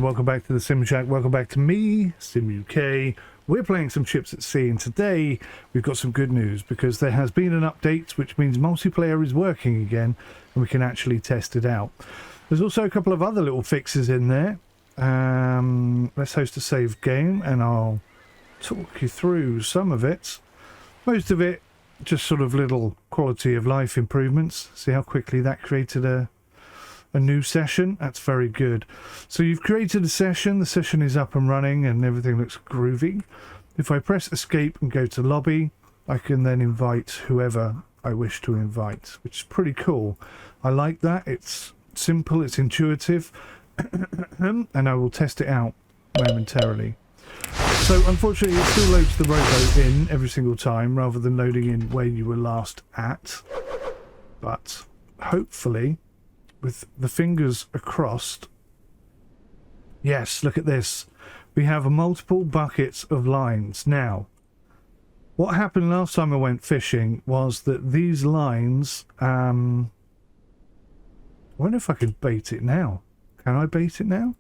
Welcome back to the Sim Shack. Welcome back to me, Sim UK. We're playing some ships at sea, and today we've got some good news because there has been an update, which means multiplayer is working again, and we can actually test it out. There's also a couple of other little fixes in there. Let's host a save game, and I'll talk you through some of it. Most of it, just sort of little quality of life improvements. See how quickly that created a new session. That's very good. So you've created a session, the session is up and running and everything looks groovy. If I press escape and go to lobby, I can then invite whoever I wish to invite, which is pretty cool. I like that. It's simple, it's intuitive, and I will test it out momentarily. So unfortunately it still loads the rowboat in every single time rather than loading in where you were last at, but hopefully with the fingers crossed. Yes, look at this. We have multiple buckets of lines. Now, what happened last time I went fishing was that these lines... I wonder if I can bait it now. Can I bait it now?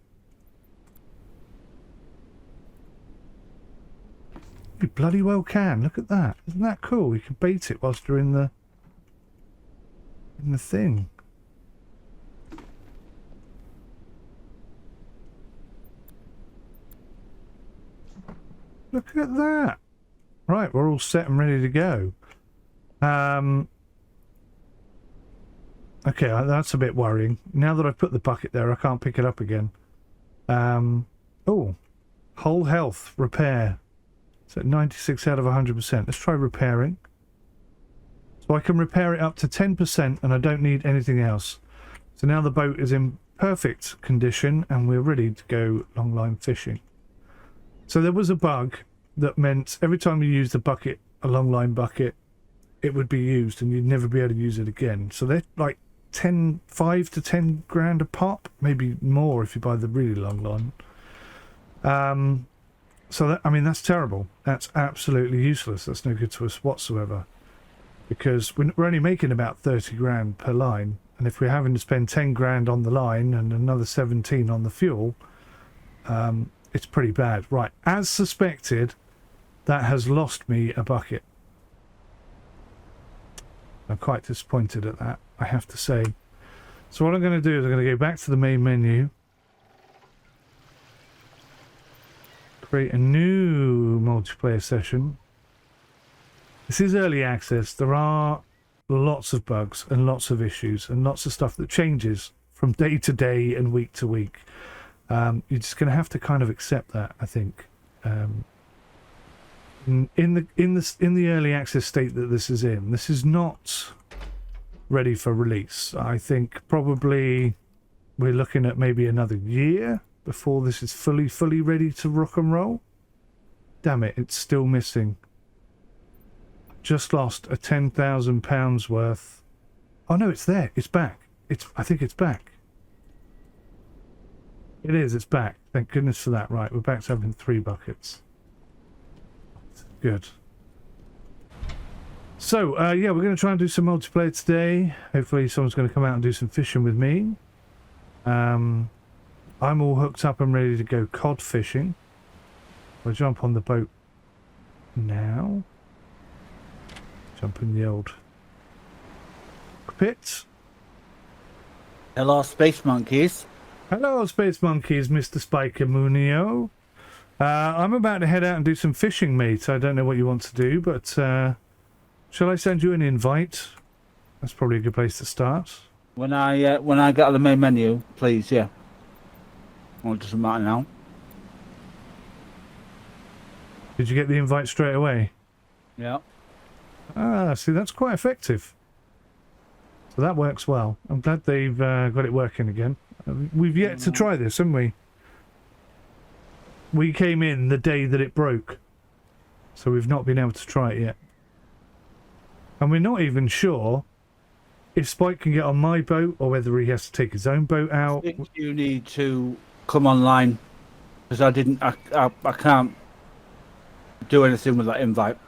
You bloody well can. Look at that. Isn't that cool? You can bait it whilst you're in the thing. Look at that. Right, we're all set and ready to go. Okay, that's a bit worrying. Now that I've put the bucket there, I can't pick it up again. Oh, whole health, repair. It's at 96 out of 100%. Let's try repairing. So I can repair it up to 10% and I don't need anything else. So now the boat is in perfect condition and we're ready to go longline fishing. So there was a bug that meant every time you used a bucket, a longline bucket, it would be used and you'd never be able to use it again. So they're like 5 to 10 grand a pop, maybe more if you buy the really long line. So that, I mean, that's terrible. That's absolutely useless. That's no good to us whatsoever, because we're only making about 30 grand per line, and if we're having to spend 10 grand on the line and another 17 on the fuel, it's pretty bad. Right, as suspected, that has lost me a bucket. I'm quite disappointed at that, I have to say. So what I'm going to do is I'm going to go back to the main menu, create a new multiplayer session. This is early access. There are lots of bugs and lots of issues and lots of stuff that changes from day to day and week to week. You're just going to have to kind of accept that, I think. In the early access state that this is not ready for release. I think probably we're looking at maybe another year before this is fully ready to rock and roll. Damn it, it's still missing. Just lost a £10,000 worth. Oh no, it's there. It's back. I think it's back. It is, it's back. Thank goodness for that. Right, we're back to having 3 buckets. Good. So, yeah, we're going to try and do some multiplayer today. Hopefully someone's going to come out and do some fishing with me. I'm all hooked up and ready to go cod fishing. We'll jump on the boat now. Jump in the old pit. Hello, space monkeys. Hello, space monkeys, Mr. 𝙒𝙚𝙚𝙚𝙚𝙚. I'm about to head out and do some fishing, mate. I don't know what you want to do, but shall I send you an invite? That's probably a good place to start. When I get on the main menu, please, yeah. Well, it doesn't matter now. Did you get the invite straight away? Yeah. Ah, see, that's quite effective. So that works well. I'm glad they've got it working again. We've yet to try this, haven't we? We came in the day that it broke, so we've not been able to try it yet. And we're not even sure if Spike can get on my boat or whether he has to take his own boat out. I think you need to come online because I can't do anything with that invite.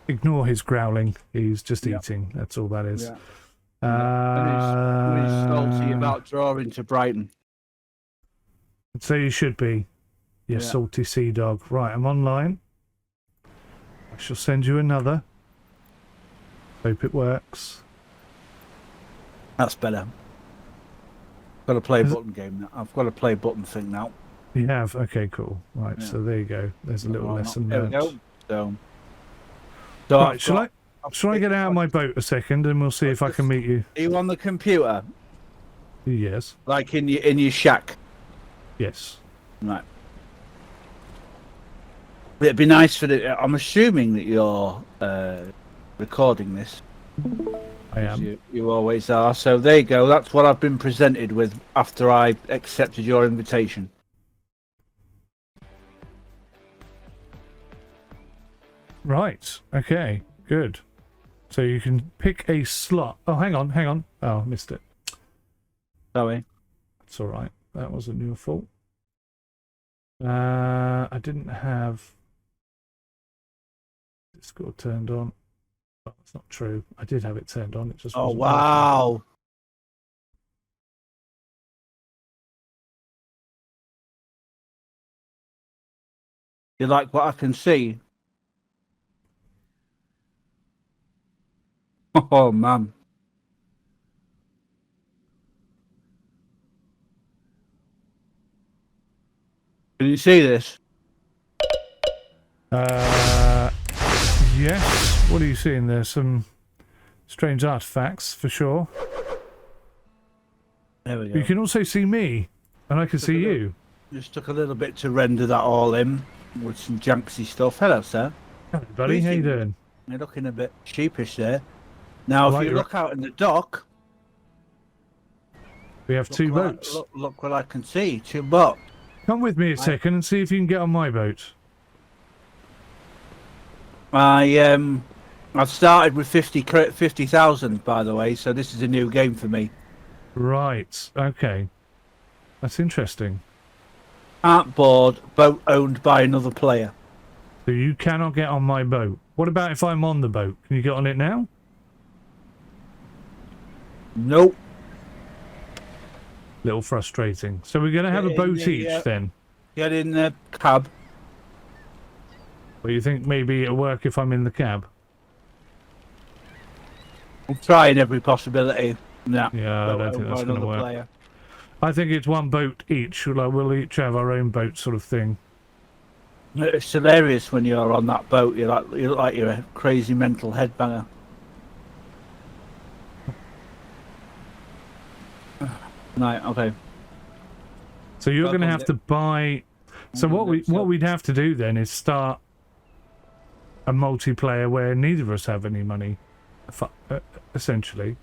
Ignore his growling. He's just Yeah. eating. That's all that is. Yeah. And he's salty about drawing to Brighton. So you should be. You salty sea dog. Right, I'm online. I shall send you another. Hope it works. That's better. Got to play button game now. I've got to play button thing now. You have? Okay, cool. Right, so there you go. There's a little lesson there. learned. We go. Right, shall I get out of my boat a second and we'll see if I can meet you? Are you on the computer? Yes. Like in your shack? Yes. Right. It'd be nice for I'm assuming that you're recording this. I am. You always are. So there you go. That's what I've been presented with after I accepted your invitation. Right. Okay. Good. So you can pick a slot. Oh, hang on. Oh, missed it. Sorry. It's all right. That wasn't your fault. I didn't have Discord turned on. Oh, that's not true. I did have it turned on. It just wasn't wow. working. You like what I can see? Oh man. Can you see this? Yes. What are you seeing there? Some strange artifacts for sure. There we go. You can also see me, and I can see you. Just took a little bit to render that all in with some janksy stuff. Hello, sir. Hello, buddy. How you doing? You're looking a bit sheepish there. Now, if you look out in the dock, we have two boats. Look what I can see. Two boats. Come with me a second and see if you can get on my boat. I've started with 50,000, by the way, so this is a new game for me. Right. Okay. That's interesting. Artboard, boat owned by another player. So you cannot get on my boat. What about if I'm on the boat? Can you get on it now? Nope. Little frustrating. So we're going to have a boat each then. Get in the cab. Well, you think maybe it'll work if I'm in the cab? I'm trying every possibility. No. Yeah, I don't think that's going to work. Player. I think it's one boat each. Like we'll each have our own boat, sort of thing. It's hilarious when you're on that boat. You look like you're a crazy mental headbanger. Right. Okay. So you're going to have to buy. So what we'd have to do then is start a multiplayer where neither of us have any money, essentially.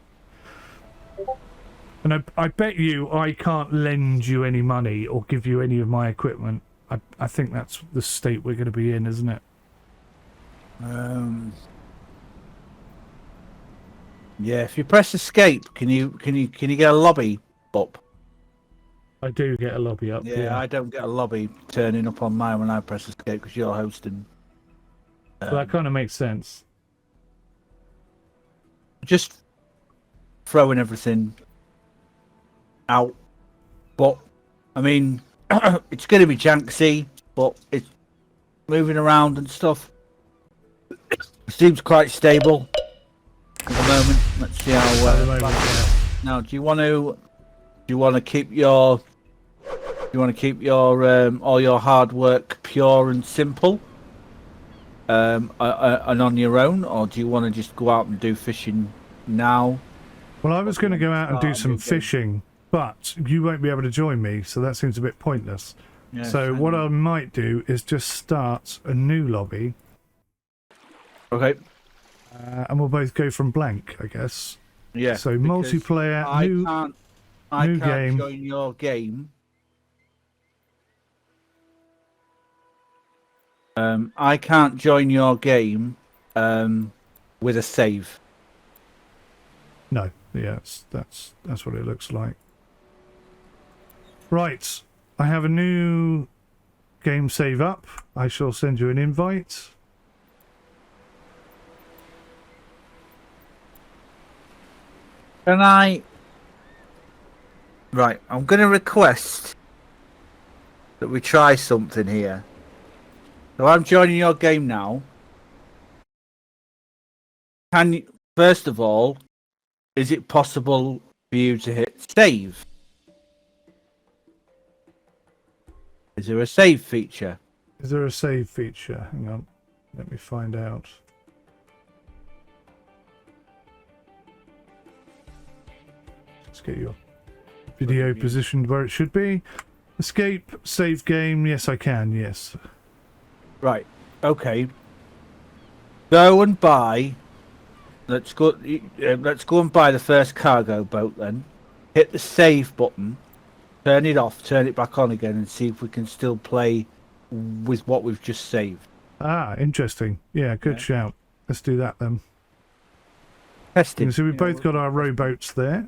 And I bet you I can't lend you any money or give you any of my equipment. I think that's the state we're going to be in, isn't it? Yeah. If you press escape, can you get a lobby up? I do get a lobby up. Yeah, I don't get a lobby turning up on mine when I press escape because you're hosting. Well, that kind of makes sense. Just throwing everything out, but I mean, it's going to be janksy, but it's moving around and stuff. It seems quite stable at the moment. Let's see how. Now, do you want to keep your all your hard work pure and simple, and on your own, or do you want to just go out and do fishing now? Well, I was going to go out and do some fishing, but you won't be able to join me, so that seems a bit pointless. Yeah, so what I might do is just start a new lobby. Okay. And we'll both go from blank, I guess. Yeah. So multiplayer, I can't game. Join your game. I can't join your game with a save. No, yeah, that's what it looks like. Right. I have a new game save up. I shall send you an invite. Can I? Right, I'm going to request that we try something here. So I'm joining your game now. Can you, first of all, is it possible for you to hit save? Is there a save feature? Is there a save feature? Hang on. Let me find out. Let's get your video positioned where it should be. Escape, save game. Yes, I can. Yes. Right. Okay. Go and buy. Let's go. Let's go and buy the first cargo boat then. Hit the save button. Turn it off. Turn it back on again, and see if we can still play with what we've just saved. Ah, interesting. Yeah, good shout. Let's do that then. Testing. So we both got our rowboats there.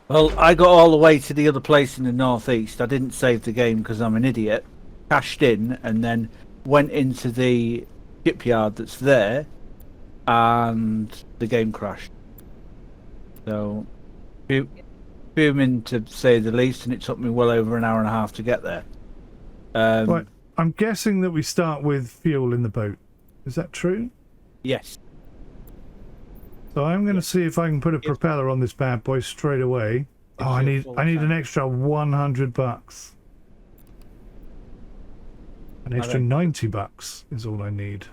Well, I got all the way to the other place in the northeast. I didn't save the game because I'm an idiot. Cashed in and then went into the shipyard that's there, and the game crashed. So, fuming to say the least, and it took me well over an hour and a half to get there. Right, I'm guessing that we start with fuel in the boat. Is that true? Yes. So I'm going to see if I can put a propeller on this bad boy straight away. Oh, I need an extra $100. An extra $90 is all I need.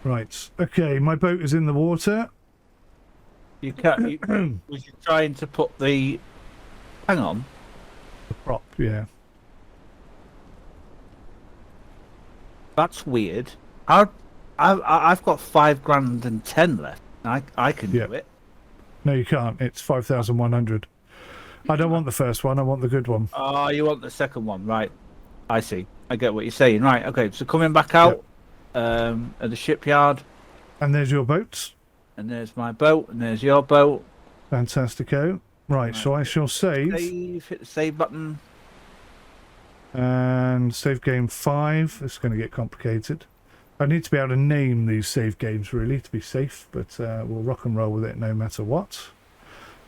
Right. Okay, my boat is in the water. You can't. Was you trying to put the? Hang on. The prop, yeah. That's weird. I've got 5 grand and 10 left. I can do it. No, you can't. It's 5,100. I don't want the first one. I want the good one. Oh, you want the second one, right? I see. I get what you're saying. Right. Okay. So coming back out at the shipyard. And there's your boat. And there's my boat. And there's your boat. Fantastico. Right. So I shall save. Hit the save button. And save game 5. It's going to get complicated. I need to be able to name these save games, really, to be safe, but we'll rock and roll with it no matter what.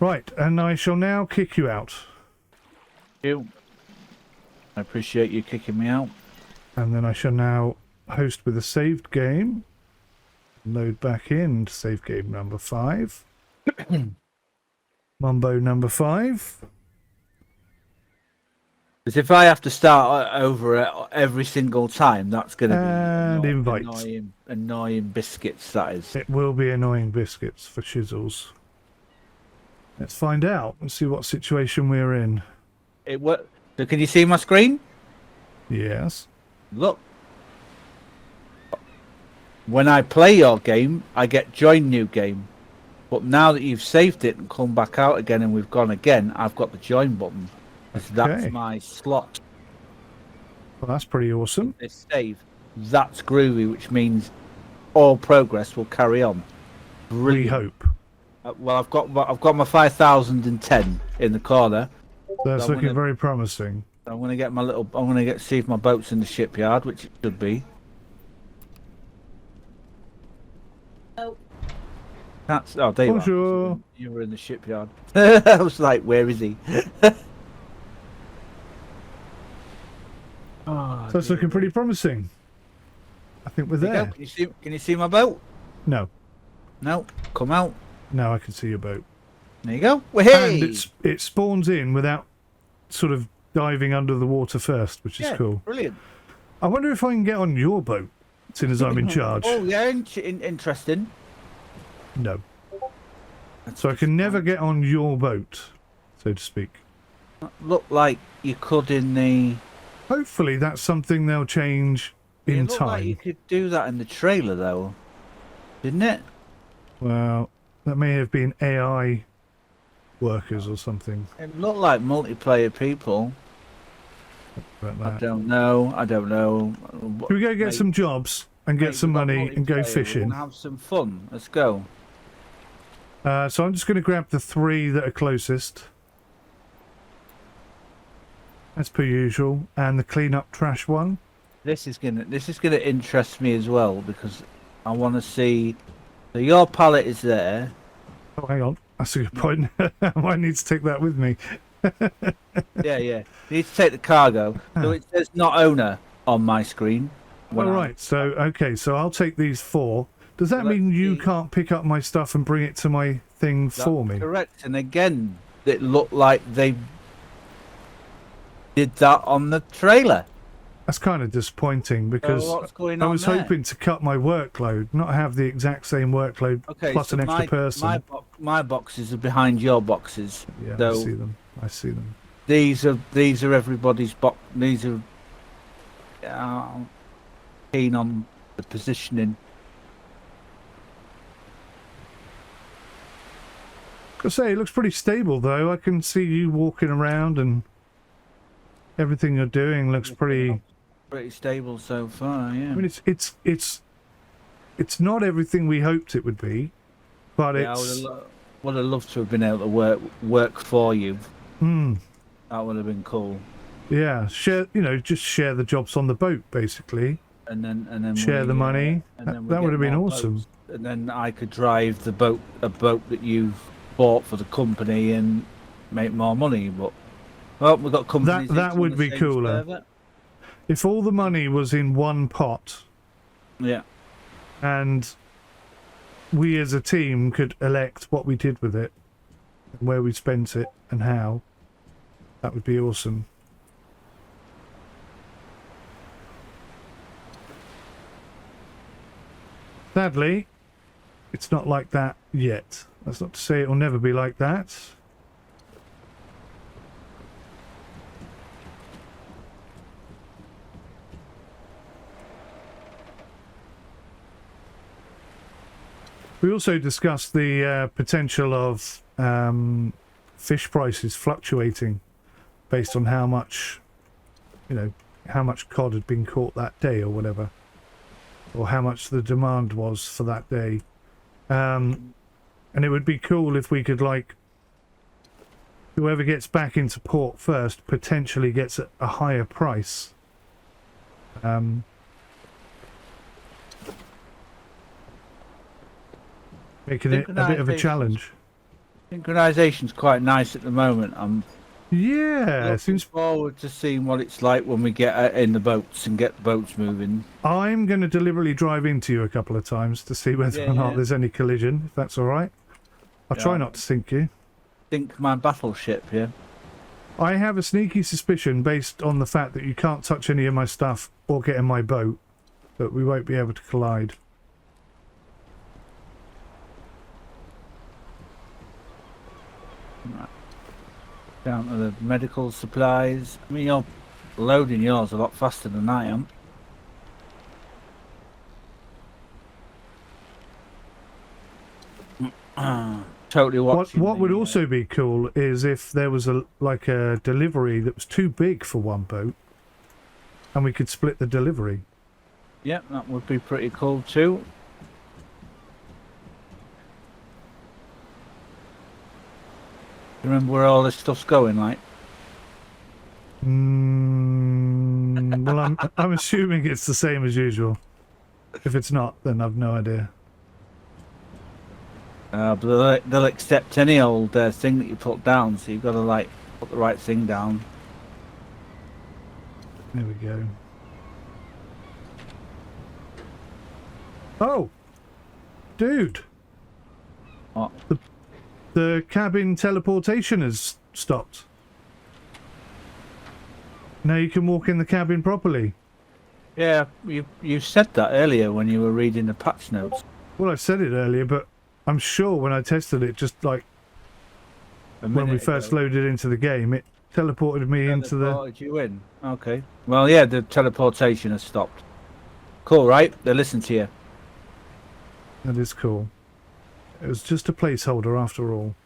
Right, and I shall now kick you out. I appreciate you kicking me out. And then I shall now host with a saved game. Load back in to save game number 5. Mumbo number 5. Because if I have to start over every single time, that's going to be annoying biscuits, that is. It will be annoying biscuits for chisels. Let's find out and see what situation we're in. So can you see my screen? Yes. Look. When I play your game, I get join new game. But now that you've saved it and come back out again and we've gone again, I've got the join button. Okay. That's my slot. Well, that's pretty awesome. This save, that's groovy, which means all progress will carry on. We hope. Well, I've got my 5,010 in the corner. That's looking very promising. I'm gonna get my little. I'm gonna see if my boat's in the shipyard, which it should be. Oh. There you Bonjour. are. You were in the shipyard. I was like, where is he? So it's looking pretty promising. I think we're there. Can you see my boat? No. No. Come out. No, I can see your boat. There you go. Hey! And it spawns in without sort of diving under the water first, which is cool. Brilliant. I wonder if I can get on your boat, seeing as I'm in charge. Oh, yeah, interesting. No. So I can never get on your boat, so to speak. Look like you could in the... Hopefully that's something they'll change in time. Like you could do that in the trailer, though, didn't it? Well, that may have been AI workers or something. It looked like multiplayer people. I don't know. Should we go get some jobs and get some money and go fishing? We'll have some fun. Let's go. So I'm just going to grab the 3 that are closest. as per usual, and the clean up trash one. This is gonna interest me as well because I want to see. So your pallet is there. Oh, hang on, that's a good point. I might need to take that with me. Yeah. You need to take the cargo. So it says not owner on my screen. All right. So okay. So I'll take these 4. Does that mean you can't pick up my stuff and bring it to my thing for me? Correct. And again, it looked like they did that on the trailer. That's kind of disappointing because what's going I on was there? hoping to cut my workload, not have the exact same workload plus so an extra person. My boxes are behind your boxes. Yeah, so I see them. I see them. These are everybody's box. These are keen on the positioning. I say it looks pretty stable though. I can see you walking around and everything you're doing looks pretty Stable so far. Yeah. I mean, it's not everything we hoped it would be, but Yeah, it's. would have loved to have been able to work for you. Hmm. That would have been cool. Yeah, just share the jobs on the boat, basically. And then Share the money. That would have been awesome. Boats. And then I could drive a boat that you've bought for the company and make more money. But well, we've got companies. That would be cooler. Server. If all the money was in one pot. Yeah. And we as a team could elect what we did with it, and where we spent it, and how. That would be awesome. Sadly, it's not like that yet. That's not to say it'll never be like that. We also discussed the potential of fish prices fluctuating based on how much, how much cod had been caught that day or whatever, or how much the demand was for that day. And it would be cool if we could, like, whoever gets back into port first potentially gets a higher price. Making it a bit of a challenge. Synchronization's quite nice at the moment. I'm Yeah, looking forward to seeing what it's like when we get in the boats and get the boats moving. I'm going to deliberately drive into you a couple of times to see whether or not there's any collision, if that's all right. I'll try not to sink you. Sink my battleship, yeah. I have a sneaky suspicion based on the fact that you can't touch any of my stuff or get in my boat that we won't be able to collide. Down to the medical supplies. I mean, you're loading yours a lot faster than I am. Totally watching. What would also be cool is if there was a delivery that was too big for one boat, and we could split the delivery. Yep, that would be pretty cool too. Remember where all this stuff's going, like? Well, I'm assuming it's the same as usual. If it's not, then I've no idea. But they'll accept any old thing that you put down, so you've got to, like, put the right thing down. There we go. Oh! Dude! What? The cabin teleportation has stopped. Now you can walk in the cabin properly. Yeah, you said that earlier when you were reading the patch notes. Well, I said it earlier, but I'm sure when I tested it, just like when we first loaded into the game, it teleported me into the... Teleported you in? Okay. Well, yeah, the teleportation has stopped. Cool, right? They listen to you. That is cool. It was just a placeholder after all.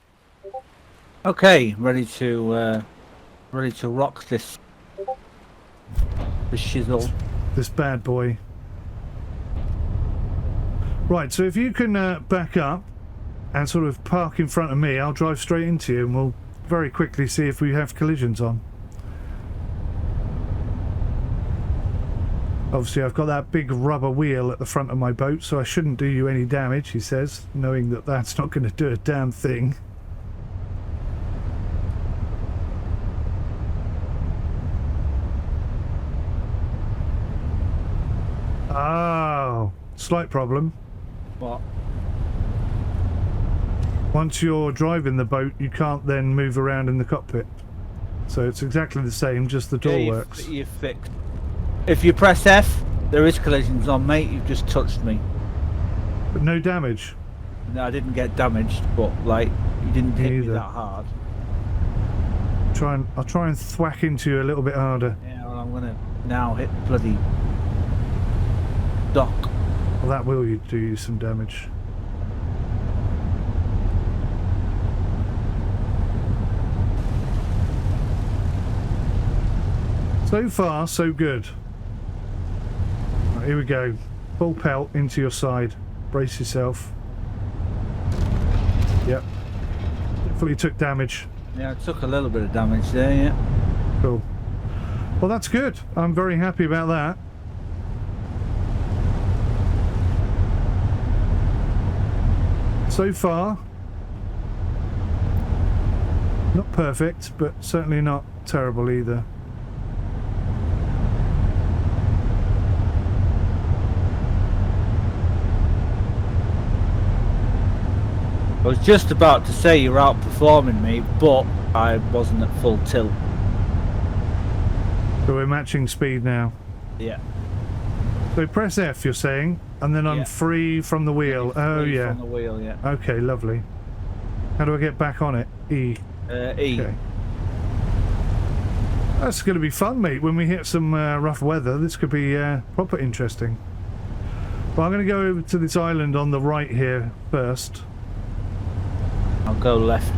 Okay, ready to rock this shizzle. This bad boy. Right, so if you can back up and sort of park in front of me, I'll drive straight into you and we'll very quickly see if we have collisions on. Obviously, I've got that big rubber wheel at the front of my boat, so I shouldn't do you any damage, he says, knowing that that's not going to do a damn thing. Oh, slight problem. What? Once you're driving the boat, you can't then move around in the cockpit. So it's exactly the same, just the door works. You're fixed. If you press F, there is collisions on, mate. You've just touched me. But no damage. No, I didn't get damaged, but like you didn't hit me Neither. that hard. I'll try and thwack into you a little bit harder. Yeah, well, I'm gonna now hit the bloody dock. Well, that will do you some damage. So far, so good. Right, here we go. Full pelt into your side. Brace yourself. Yep. Definitely took damage. Yeah, I took a little bit of damage there, yeah. Cool. Well, that's good. I'm very happy about that. So far, not perfect, but certainly not terrible either. I was just about to say you're outperforming me, but I wasn't at full tilt. So we're matching speed now. Yeah. So press F, you're saying, and then I'm Yeah. free from the wheel. Oh, Free yeah. From the wheel, yeah. Okay, lovely. How do I get back on it? E. E. Okay. That's going to be fun, mate. When we hit some rough weather, this could be proper interesting. Well, I'm going to go over to this island on the right here first. I'll go left.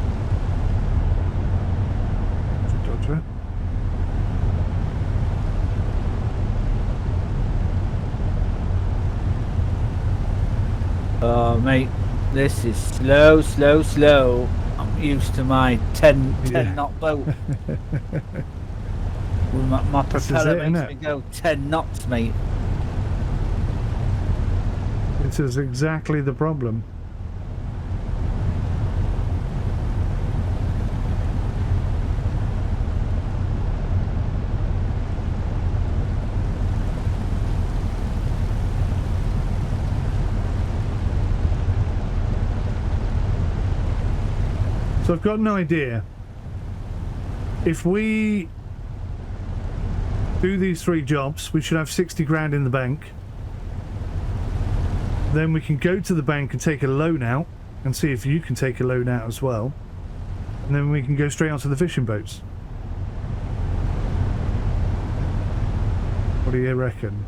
Dodger. Oh, mate, this is slow, slow, slow. I'm used to my 10 Yeah. knot boat. my This is propeller it, makes innit? me go 10 knots, mate. This is exactly the problem. So I've got an idea. If we do these 3 jobs, we should have 60 grand in the bank. Then we can go to the bank and take a loan out and see if you can take a loan out as well. And then we can go straight onto the fishing boats. What do you reckon?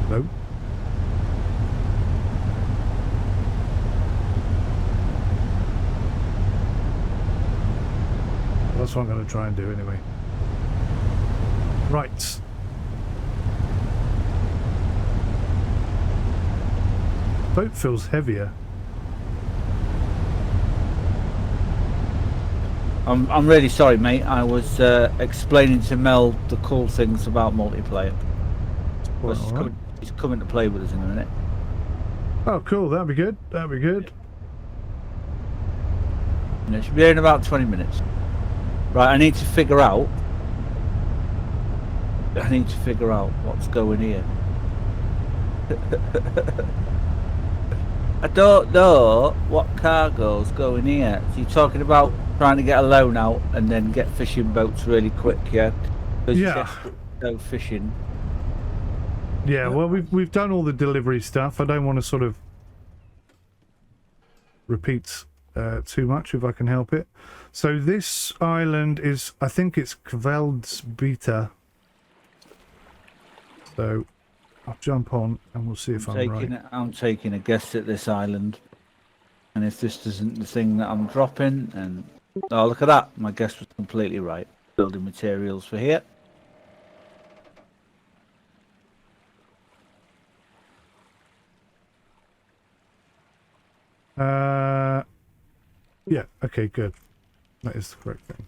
No. That's what I'm going to try and do anyway. Right. Boat feels heavier. I'm really sorry, mate. I was explaining to Mel the cool things about multiplayer. Well, He's, all right. he's coming to play with us in a minute. Oh, cool. That'd be good. That'd be good. And it should be here in about 20 minutes. Right, I need to figure out what's going here. I don't know what cargo's going here. So you're talking about trying to get a loan out and then get fishing boats really quick, yeah? 'Cause you Yeah. said go fishing. Yeah, well, we've done all the delivery stuff. I don't want to sort of repeat too much if I can help it. So this island is, I think it's 𝙒𝙚𝙚𝙚𝙚. So I'll jump on and we'll see if I'm right. I'm taking a guess at this island. And if this isn't the thing that I'm dropping, and oh, look at that. My guess was completely right. Building materials for here. Yeah, okay, good. That is the correct thing.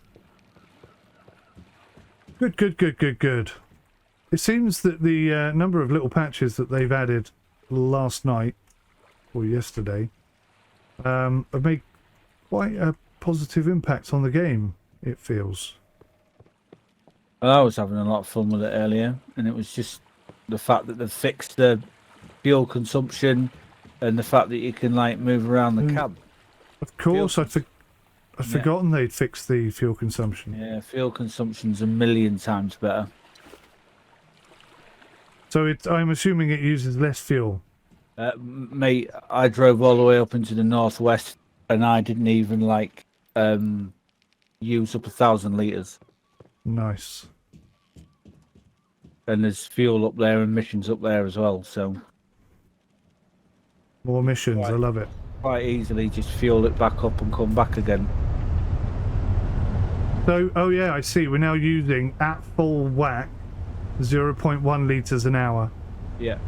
Good, good, good, good, good. It seems that the number of little patches that they've added last night, or yesterday, have made quite a positive impact on the game, it feels. I was having a lot of fun with it earlier, and it was just the fact that they've fixed the fuel consumption and the fact that you can like move around the cab. Of course, I'd forgotten they'd fixed the fuel consumption. Yeah, fuel consumption's a million times better. So I'm assuming it uses less fuel. Mate, I drove all the way up into the northwest, and I didn't even like use up 1,000 litres. Nice. And there's fuel up there and missions up there as well, so More missions, I love it. quite easily just fuel it back up and come back again. So, oh yeah, I see. We're now using, at full whack, 0.1 litres an hour. Yeah.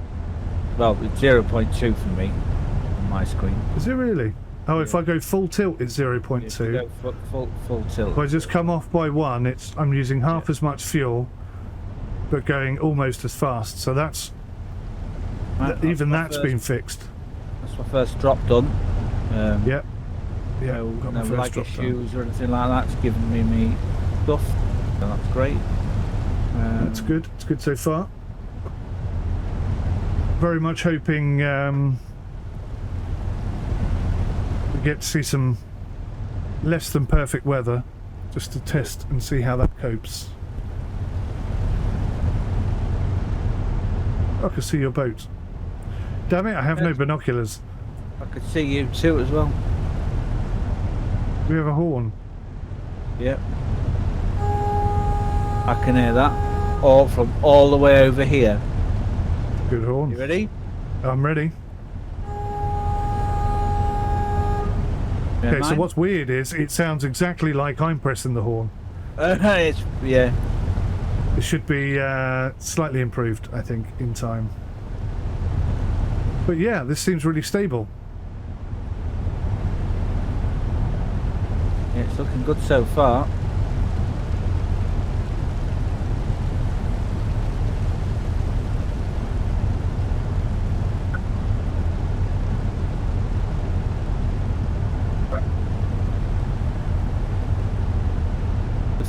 Well, it's 0.2 for me on my screen. Is it really? Oh, if Yeah. I go full tilt, it's 0.2. If you go full tilt. If I just come off by 1, I'm using half as much fuel, but going almost as fast. So that's even that's been fixed. That's my first drop done. Yeah. Yeah. No, got my no first lag drop done. issues or anything like that. It's given me stuff, so that's great. That's good. It's good so far. Very much hoping we get to see some less than perfect weather, just to test and see how that copes. I can see your boat. Damn it! I have no binoculars. I could see you too as well. We have a horn. Yep. I can hear that. All from all the way over here. Good horn. You ready? I'm ready. Yeah, Okay, so mine? what's weird is it sounds exactly like I'm pressing the horn. Yeah. It should be slightly improved, I think, in time. But yeah, this seems really stable. Yeah, it's looking good so far.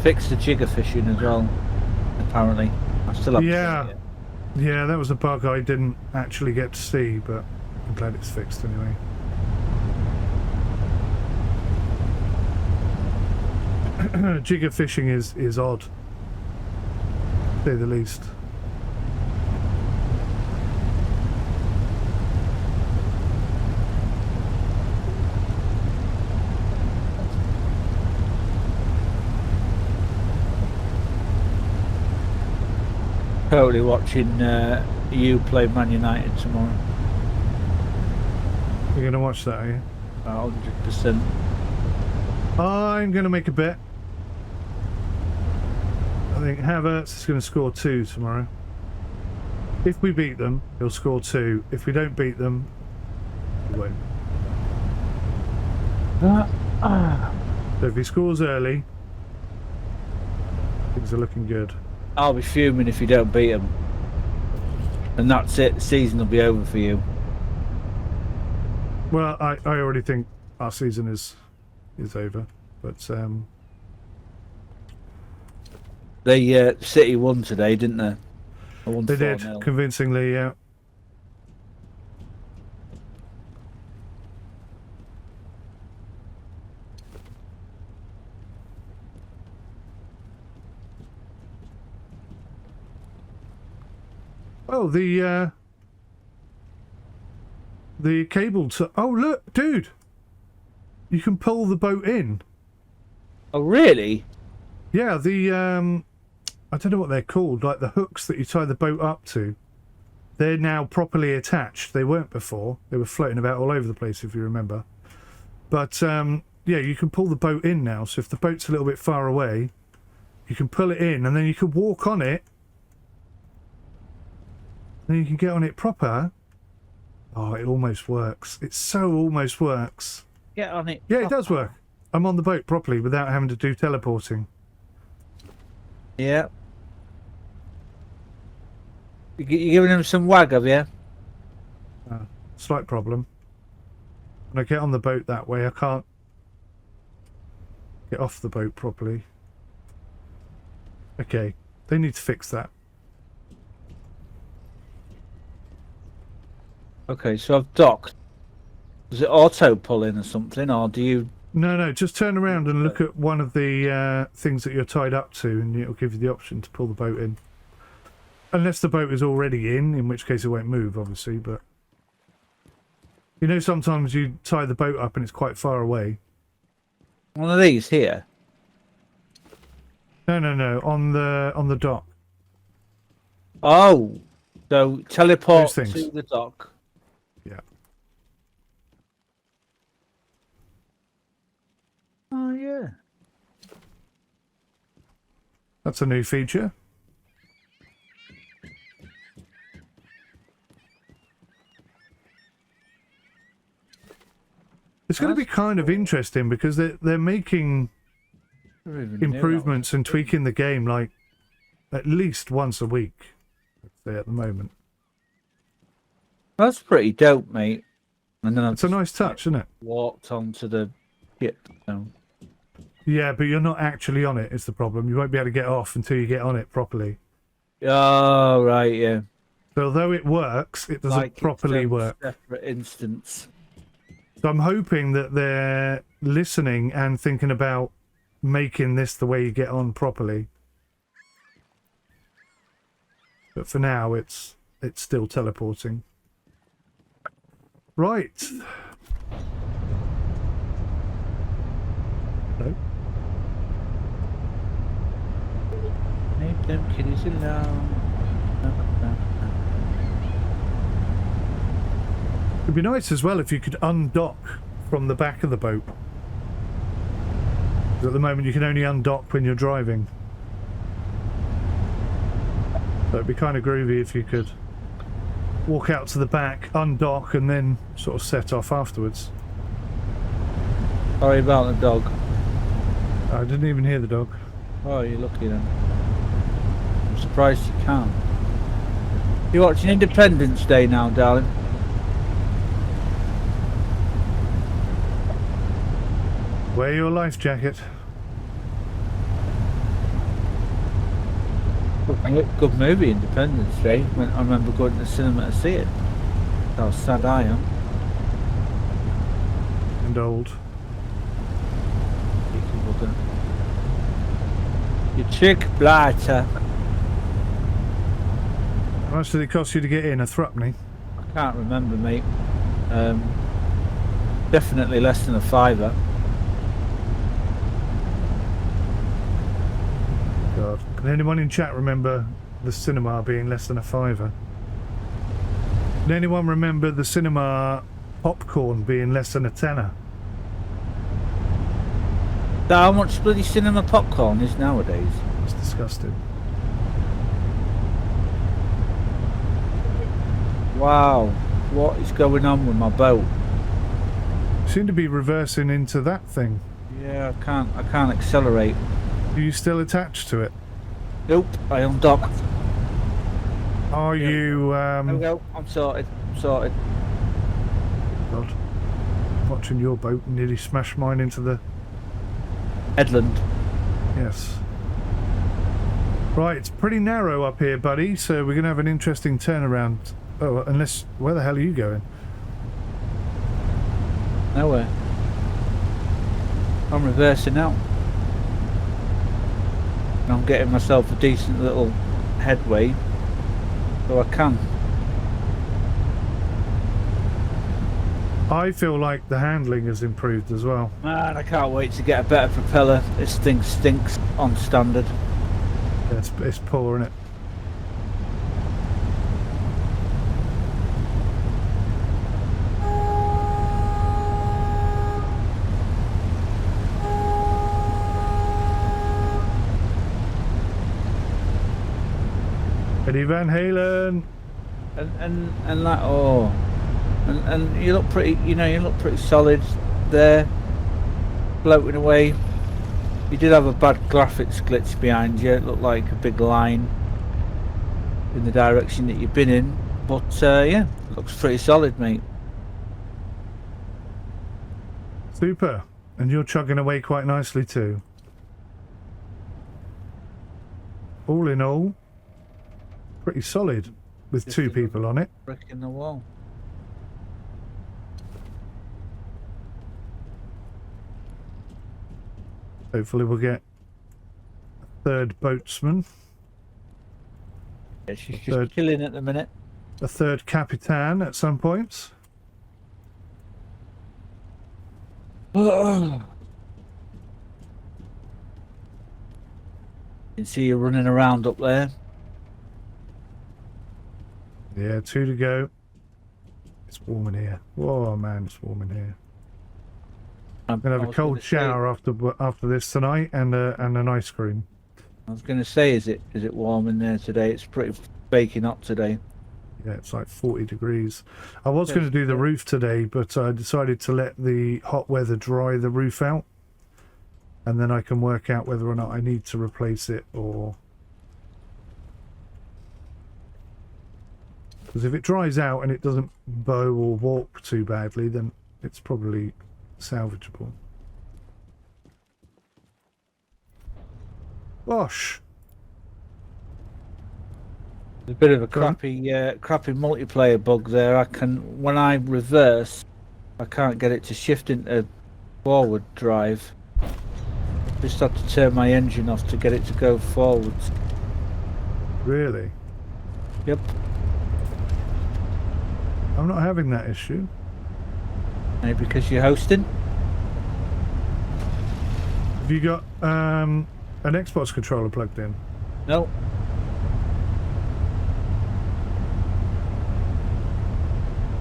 Fixed the jigger fishing as well, apparently. I still haven't Yeah. seen it Yeah, that was a bug I didn't actually get to see, but I'm glad it's fixed anyway. Jigger fishing is odd, to say the least. yet. Totally watching you play Man United tomorrow. You're going to watch that, are you? 100%. I'm going to make a bet. I think Havertz is going to score 2 tomorrow. If we beat them, he'll score 2. If we don't beat them, he won't. So if he scores early, things are looking good. I'll be fuming if you don't beat him. And that's it, the season will be over for you. Well, I already think our season is over, but They City won today, didn't they? Won they did 4-0. convincingly. Yeah. Oh, the cable to. Oh, look, dude! You can pull the boat in. Oh, really? Yeah, the I don't know what they're called, like the hooks that you tie the boat up to. They're now properly attached. They weren't before. They were floating about all over the place, if you remember. But yeah, you can pull the boat in now. So if the boat's a little bit far away, you can pull it in, and then you can walk on it. Then you can get on it proper. Oh, it almost works. It so almost works. Get on it. Yeah, it does work. I'm on the boat properly without having to do teleporting. Yeah. You giving him some wag, have you? Slight problem. When I get on the boat that way, I can't get off the boat properly. Okay, they need to fix that. Okay, so I've docked. Does it auto pull in or something, or do you? No, just turn around and look at one of the things that you're tied up to, and it'll give you the option to pull the boat in. Unless the boat is already in which case it won't move, obviously, but... You know, sometimes you tie the boat up and it's quite far away. One of these here? No, on the dock. Oh, so teleport Those things. to the dock. Yeah. Oh, yeah. That's a new feature. It's going to be kind of interesting because they're making improvements and tweaking the game like at least once a week, I'd say, at the moment. That's pretty dope, mate. And then It's a nice touch, isn't it? walked onto the ship. So. Yeah, but you're not actually on it, is the problem. You won't be able to get off until you get on it properly. Oh, right, yeah. So although it works, it doesn't Like properly it's a work. Separate instance. So I'm hoping that they're listening and thinking about making this the way you get on properly. But for now, it's still teleporting. Right. Hello? Leave them kiddies alone. It'd be nice as well if you could undock from the back of the boat. 'Cause at the moment you can only undock when you're driving. So it'd be kind of groovy if you could walk out to the back, undock, and then sort of set off afterwards. Sorry about the dog. I didn't even hear the dog. Oh, you're lucky then. I'm surprised you can't. You're watching Independence Day now, darling. Wear your life jacket. Good movie, Independence Day. When I remember going to the cinema to see it. How sad I am. And old. You chick blighter. How much did it cost you to get in? A threepenny? I can't remember, mate. Definitely less than a £5. God. Can anyone in chat remember the cinema being less than a £5? Can anyone remember the cinema popcorn being less than a tenner? How much bloody cinema popcorn is nowadays? It's disgusting. Wow, what is going on with my boat? Seem to be reversing into that thing. Yeah, I can't accelerate. Are you still attached to it? Nope, I undocked. Are you There we go, I'm sorted. God. Watching your boat nearly smash mine into the... Headland. Yes. Right, it's pretty narrow up here, buddy, so we're going to have an interesting turnaround. Oh, unless... Where the hell are you going? Nowhere. I'm reversing out. And I'm getting myself a decent little headway, so I can. I feel like the handling has improved as well. Man, I can't wait to get a better propeller. This thing stinks on standard. Yeah, it's poor, isn't it? Eddie Van Halen. And like, oh, and you look pretty. You know, you look pretty solid there, floating away. You did have a bad graphics glitch behind you. It looked like a big line in the direction that you've been in, but yeah, looks pretty solid, mate. Super. And you're chugging away quite nicely too. All in all, pretty solid with Just two a little people on it. Brick in the wall. Hopefully we'll get a third boatsman, Yeah, she's just Third. chilling at the minute. a third capitan at some points. You can see you running around up there. Yeah, 2 to go. It's warm in here. Whoa, man, it's warm in here. I'm Gonna have a cold shower after this tonight, and an ice cream. I was going to say, is it warm in there today? It's pretty baking hot today. Yeah, it's like 40 degrees. I was Yes, going to do the yeah. roof today, but I decided to let the hot weather dry the roof out, and then I can work out whether or not I need to replace it or. Because if it dries out and it doesn't bow or warp too badly, then it's probably salvageable. Gosh. There's a bit of a Go on. crappy multiplayer bug there. When I reverse, I can't get it to shift into forward drive. Just have to turn my engine off to get it to go forwards. Really? Yep. I'm not having that issue. Maybe because you're hosting. Have you got an Xbox controller plugged in? No.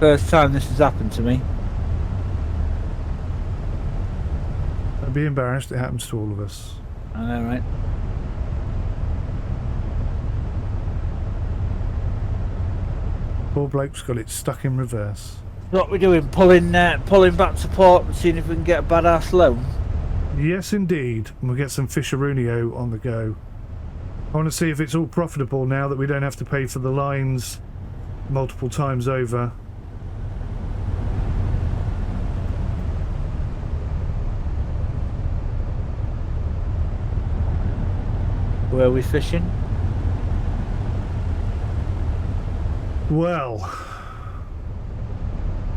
First time this has happened to me. I'd be embarrassed. It happens to all of us. I know, right? Poor bloke's got it stuck in reverse. What we're doing? Pulling back to port and seeing if we can get a badass loan. Yes, indeed. And we'll get some fisheroonio on the go. I want to see if it's all profitable now that we don't have to pay for the lines multiple times over. Where are we fishing? Well,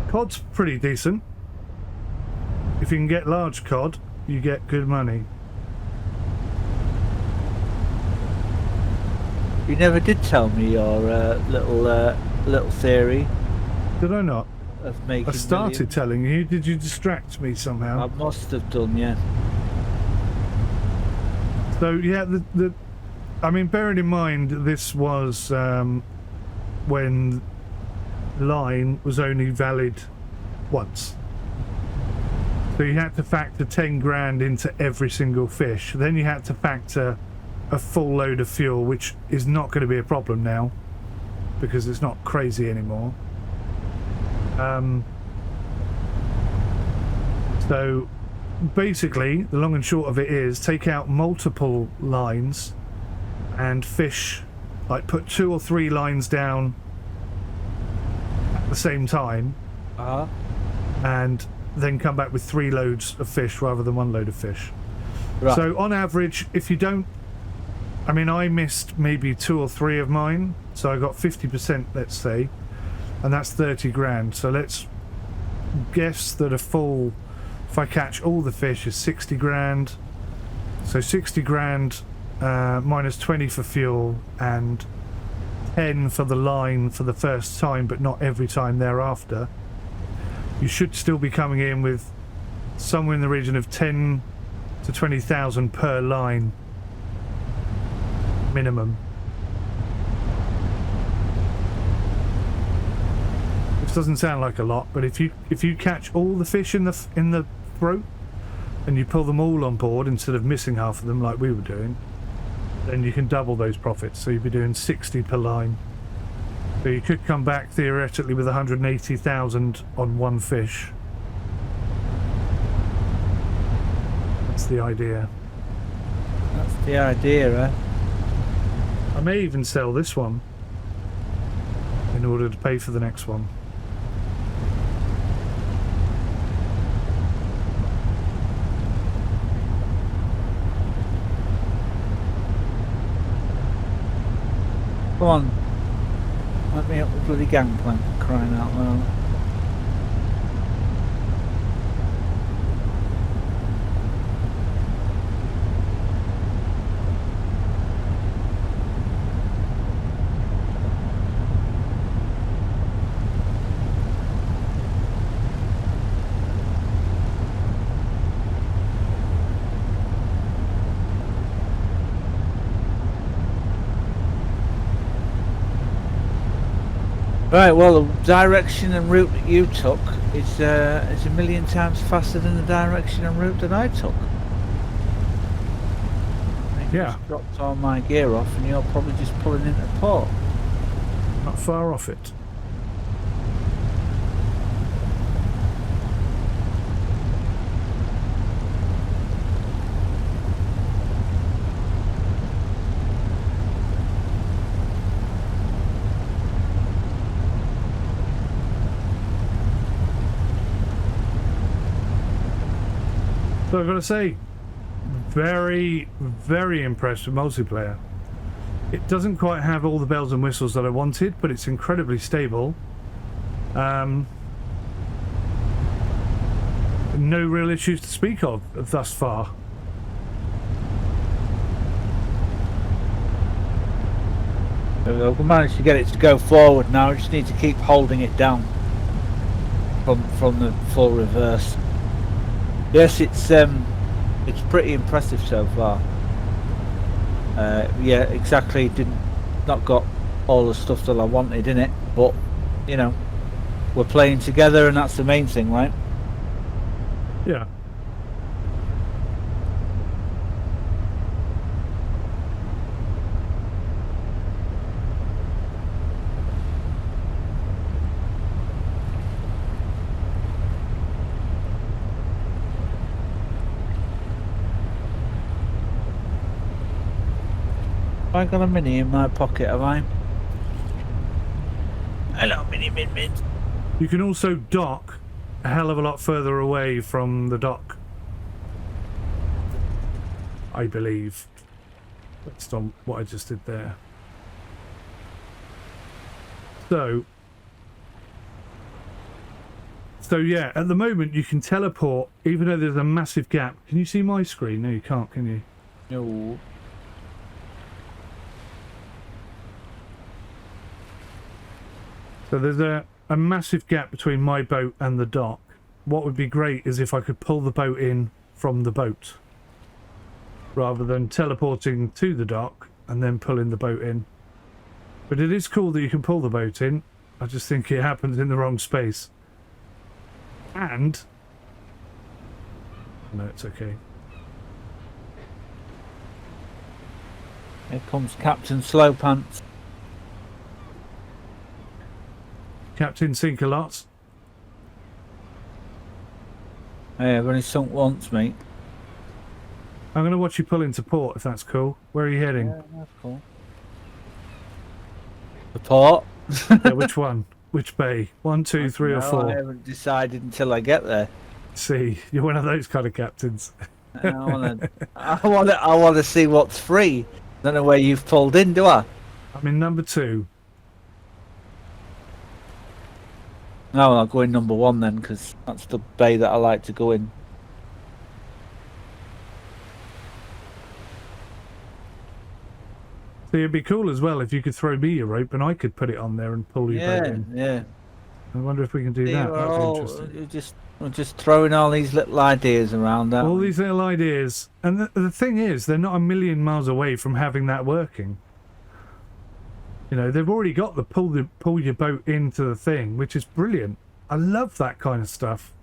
cod's pretty decent. If you can get large cod, you get good money. You never did tell me your little theory Did I not? of making. I started millions. telling you. Did you distract me somehow? I must have done, yeah. So yeah, I mean, bearing in mind this was when line was only valid once. So you had to factor 10 grand into every single fish. Then you had to factor a full load of fuel, which is not going to be a problem now because it's not crazy anymore. So basically, the long and short of it is take out multiple lines and fish, like put 2 or 3 lines down at the same time, and then come back with 3 loads of fish rather than 1 load of fish. Right. So on average, if you don't, I mean, I missed maybe 2 or 3 of mine, so I got 50%, let's say, and that's 30 grand. So let's guess that a full, if I catch all the fish, is 60 grand. So 60 grand minus 20 for fuel and 10 for the line for the first time, but not every time thereafter. You should still be coming in with somewhere in the region of 10 to 20,000 per line minimum. Which doesn't sound like a lot, but if you catch all the fish in the throat and you pull them all on board instead of missing half of them like we were doing, then you can double those profits. So you'd be doing 60 per line. But So you could come back theoretically with 180,000 on one fish. That's the idea. That's the idea, eh? I may even sell this one in order to pay for the next one. Come on. Let me up the bloody gangplank, crying out loud. Right, well, the direction and route that you took is a million times faster than the direction and route that I took. I Yeah. just dropped all my gear off and you're probably just pulling into port. Not far off it. So I've got to say, very, very impressed with multiplayer. It doesn't quite have all the bells and whistles that I wanted, but it's incredibly stable. No real issues to speak of thus far. We managed to get it to go forward now. We just need to keep holding it down from the full reverse. Yes, it's pretty impressive so far. Yeah, exactly. Not got all the stuff that I wanted in it, but you know, we're playing together, and that's the main thing, right? Yeah. I got a mini in my pocket, have I? Hello, mini min min. You can also dock a hell of a lot further away from the dock, I believe, based on what I just did there. So yeah, at the moment you can teleport even though there's a massive gap. Can you see my screen? No, you can't, can you? No. So there's a massive gap between my boat and the dock. What would be great is if I could pull the boat in from the boat rather than teleporting to the dock and then pulling the boat in. But it is cool that you can pull the boat in. I just think it happens in the wrong space. And no, it's okay. Here comes Captain Slowpants. Captain Sink a lot. Hey, I've only sunk once, mate. I'm going to watch you pull into port if that's cool. Where are you heading? Yeah, that's cool. The port. Yeah, which one? Which bay? 1, 2, 3 or 4? I haven't decided until I get there. See, you're one of those kind of captains. I want to see what's free. Don't know where you've pulled in, do I? I'm in number 2. No, I'll go in number 1 then, because that's the bay that I like to go in. See, it'd be cool as well if you could throw me a rope and I could put it on there and pull you boat in. Yeah. I wonder if we can do that. That'd be interesting. We're just throwing all these little ideas around. All these little ideas. And the thing is, they're not a million miles away from having that working. You know, they've already got the pull your boat into the thing, which is brilliant. I love that kind of stuff.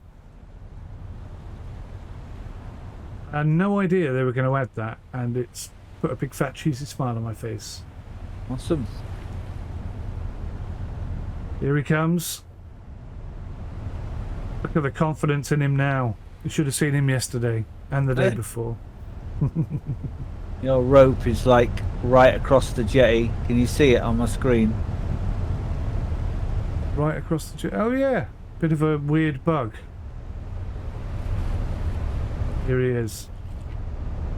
I had no idea they were going to add that, and it's put a big fat cheesy smile on my face. Awesome. Here he comes. Look at the confidence in him now. You should have seen him yesterday and the day before. Your rope is like right across the jetty. Can you see it on my screen? Right across the... Oh, yeah. Bit of a weird bug. Here he is.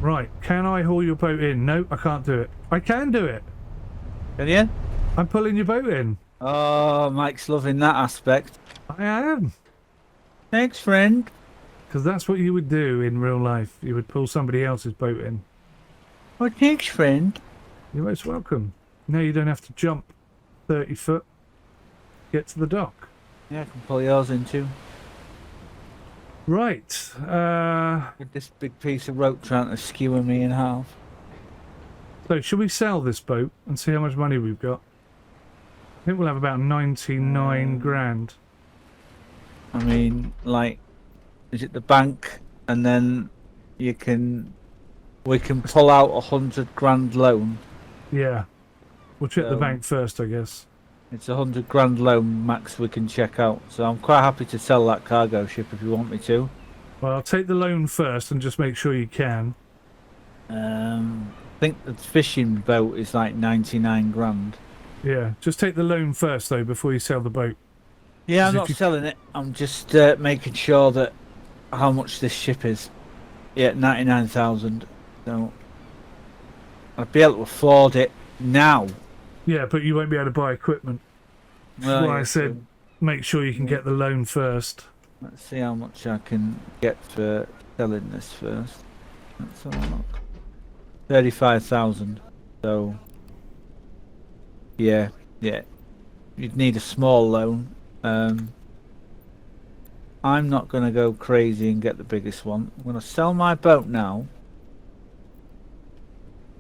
Right. Can I haul your boat in? No, I can't do it. I can do it. Can you? I'm pulling your boat in. Oh, Mike's loving that aspect. I am. Thanks, friend. Because that's what you would do in real life. You would pull somebody else's boat in. Oh, thanks, friend. You're most welcome. Now you don't have to jump 30 foot. Get to the dock. Yeah, I can pull yours in too. Right. With this big piece of rope trying to skewer me in half. So, should we sell this boat and see how much money we've got? I think we'll have about 99 grand. I mean, like, is it the bank? And then we can pull out 100 grand loan. Yeah. We'll check the bank first, I guess. It's 100 grand loan max we can check out. So I'm quite happy to sell that cargo ship if you want me to. Well, I'll take the loan first and just make sure you can. I think the fishing boat is like 99 grand. Yeah, just take the loan first, though, before you sell the boat. Yeah, I'm not selling it. I'm just making sure that how much this ship is. Yeah, 99,000. So I'd be able to afford it now. Yeah, but you won't be able to buy equipment. Well, Well, I said make sure you can get the loan first. Let's see how much I can get for selling this first. Let's have a look. 35,000. So yeah. You'd need a small loan. I'm not going to go crazy and get the biggest one. I'm going to sell my boat now.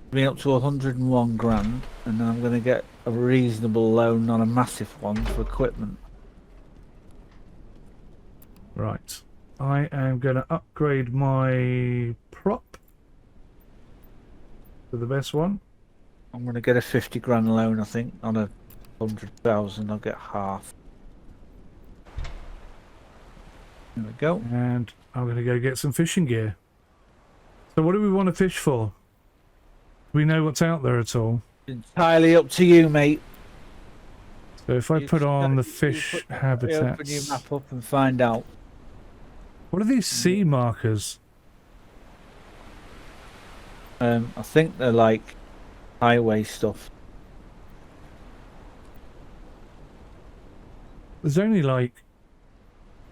Bring up to 101 grand, and then I'm going to get a reasonable loan on a massive one for equipment. Right. I am going to upgrade my prop to the best one. I'm going to get a 50 grand loan, I think, on a 100,000. I'll get half. There we go. And I'm going to go get some fishing gear. So what do we want to fish for? Do we know what's out there at all? Entirely up to you, mate. So if I put on the fish Open your habitats... map up and find out. What are these sea markers? I think they're like highway stuff. There's only like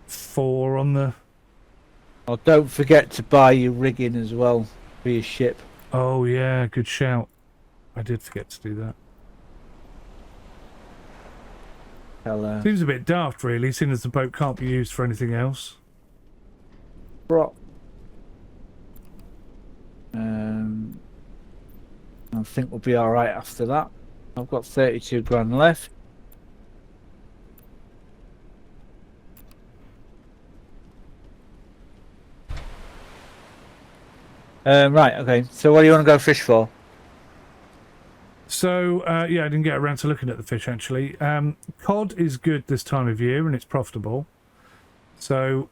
4 on the... Oh, don't forget to buy your rigging as well for your ship. Oh yeah, good shout. I did forget to do that. Hello. Seems a bit daft really, seeing as the boat can't be used for anything else. Bro. I think we'll be alright after that. I've got 32 grand left. Right, okay. So what do you want to go fish for? So, yeah, I didn't get around to looking at the fish actually. Cod is good this time of year and it's profitable. So,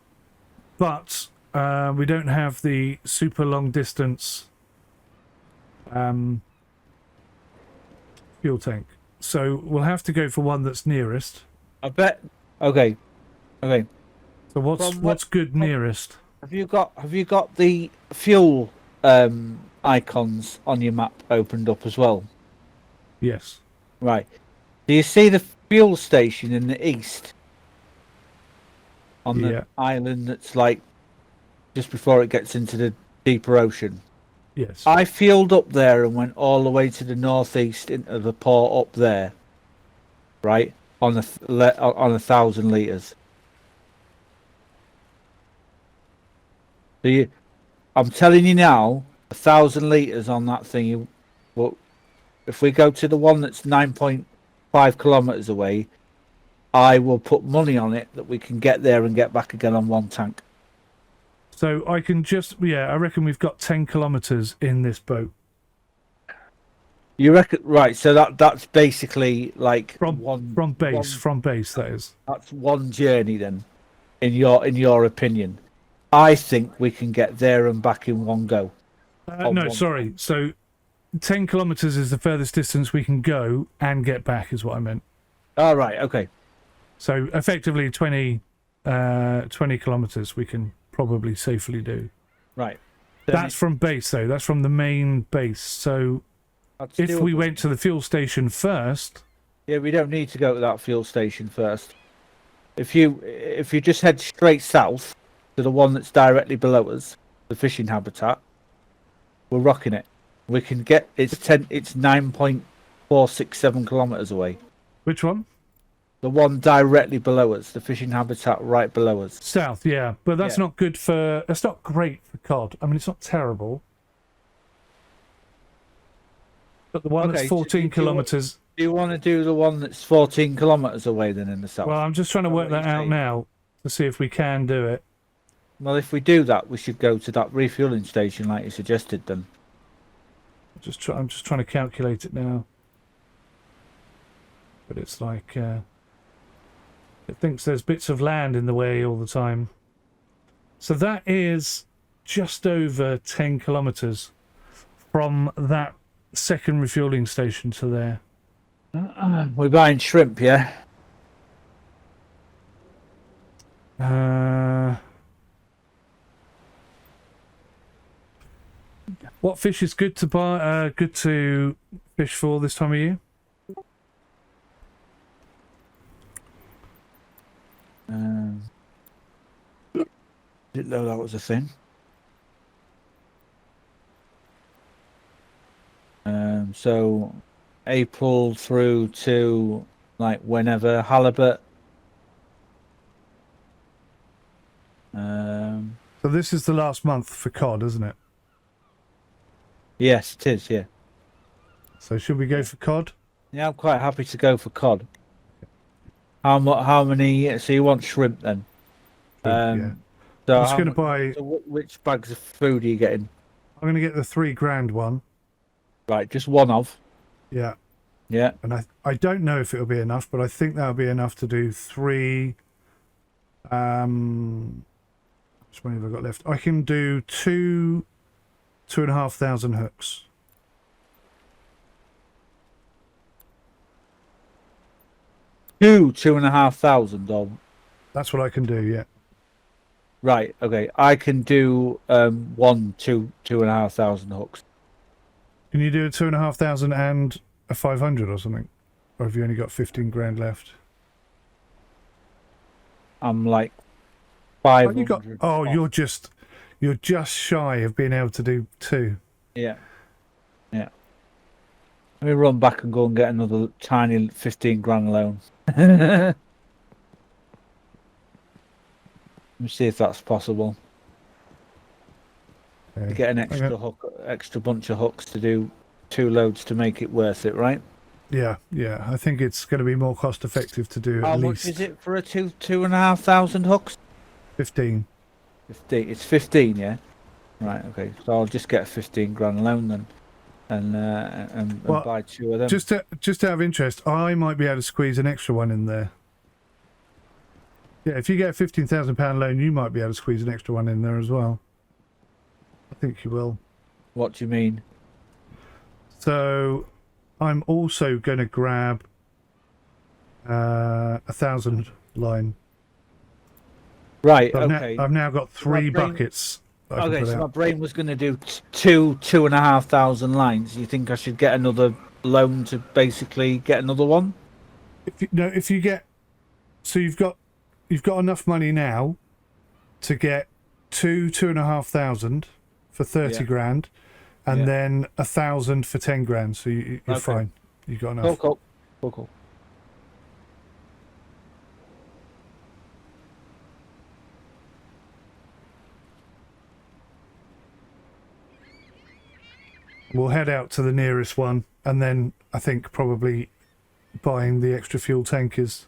but we don't have the super long distance fuel tank. So we'll have to go for one that's nearest. I bet. Okay. Okay. So what's good nearest? Have you got the fuel icons on your map opened up as well? Yes. Right. Do you see the fuel station in the east? On the island that's like just before it gets into the deeper ocean? Yes. I fueled up there and went all the way to the northeast into the port up there. Right? On 1,000 litres. I'm telling you now, 1,000 litres on that thing. Well, if we go to the one that's 9.5 kilometres away, I will put money on it that we can get there and get back again on one tank. So I can just, I reckon we've got 10 kilometres in this boat. You reckon? Right. So that's basically like From base, that is. That's one journey then, in your opinion. I think we can get there and back in one go. No, sorry. So 10 kilometers is the furthest distance we can go and get back, is what I meant. Oh, right. Okay. So effectively 20 kilometers we can probably safely do. Right. That's from base, though. That's from the main base. So if we went to the fuel station first... Yeah, we don't need to go to that fuel station first. If you just head straight south to the one that's directly below us, the fishing habitat, we're rocking it. We can get... It's 9.467 kilometers away. Which one? The one directly below us, the fishing habitat right below us. South, yeah. But that's not good for... It's not great for cod. I mean, it's not terrible. But the one that's 14 kilometres... Do you want to do the one that's 14 kilometres away then in the south? Well, I'm just trying to work that out now to see if we can do it. Well, if we do that, we should go to that refueling station like you suggested then. I'm just trying to calculate it now. But it's like... it thinks there's bits of land in the way all the time. So that is just over 10 kilometres from that second refueling station to there. We're buying shrimp, yeah? What fish is good to buy? Good to fish for this time of year? Didn't know that was a thing. So April through to like whenever halibut. So this is the last month for cod, isn't it? Yes, it is. Yeah. So should we go for cod? Yeah, I'm quite happy to go for cod. How many? So you want shrimp then? Yeah. So I'm just going to buy... So which bags of food are you getting? I'm going to get the $3,000 one. Right, just one of. Yeah. Yeah. And I don't know if it'll be enough, but I think that'll be enough to do 3... How many have I got left? I can do 2,500 hooks. Two 2,500 of. That's what I can do, yeah. Right, okay. I can do 2,500 hooks. Can you do a 2,500 and a 500 or something? Or have you only got 15,000 left? I'm like 500. You're just shy of being able to do 2. Yeah. Yeah. Let me run back and go and get another tiny 15,000 loan. Let me see if that's possible. Okay. To get an extra bunch of hooks to do 2 loads to make it worth it, right? Yeah. I think it's going to be more cost effective to do How at much least is it for a 2,500 hooks? 15. 15. It's 15, yeah. Right. Okay. So I'll just get a 15,000 loan then, and buy 2 of them. Just out of interest, I might be able to squeeze an extra one in there. Yeah, if you get a £15,000 loan, you might be able to squeeze an extra one in there as well. I think you will. What do you mean? So, I'm also going to grab 1,000 line. Right. So okay. I've now got 3 buckets. Okay, so my brain was going to do 2,500 lines. You think I should get another loan to basically get another one? If you get, so you've got enough money now to get 2,500 for 30,000, and then 1,000 for 10,000. So you're fine. You got enough. Cool. We'll head out to the nearest one, and then I think probably buying the extra fuel tank is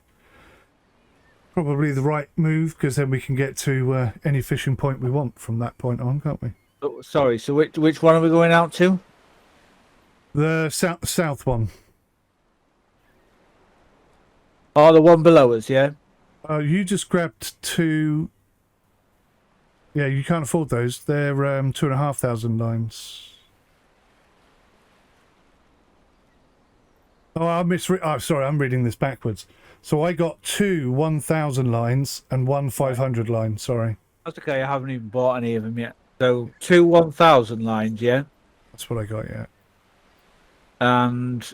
probably the right move, because then we can get to any fishing point we want from that point on, can't we? Oh, sorry, so which one are we going out to? The south one. Oh, the one below us, yeah? You just grabbed two. Yeah, you can't afford those. They're 2,500 lines. Oh, oh, sorry, I'm reading this backwards. So I got two 1,000 lines and one 500 line. Sorry. That's okay, I haven't even bought any of them yet. So, two 1,000 lines, yeah? That's what I got, yeah. And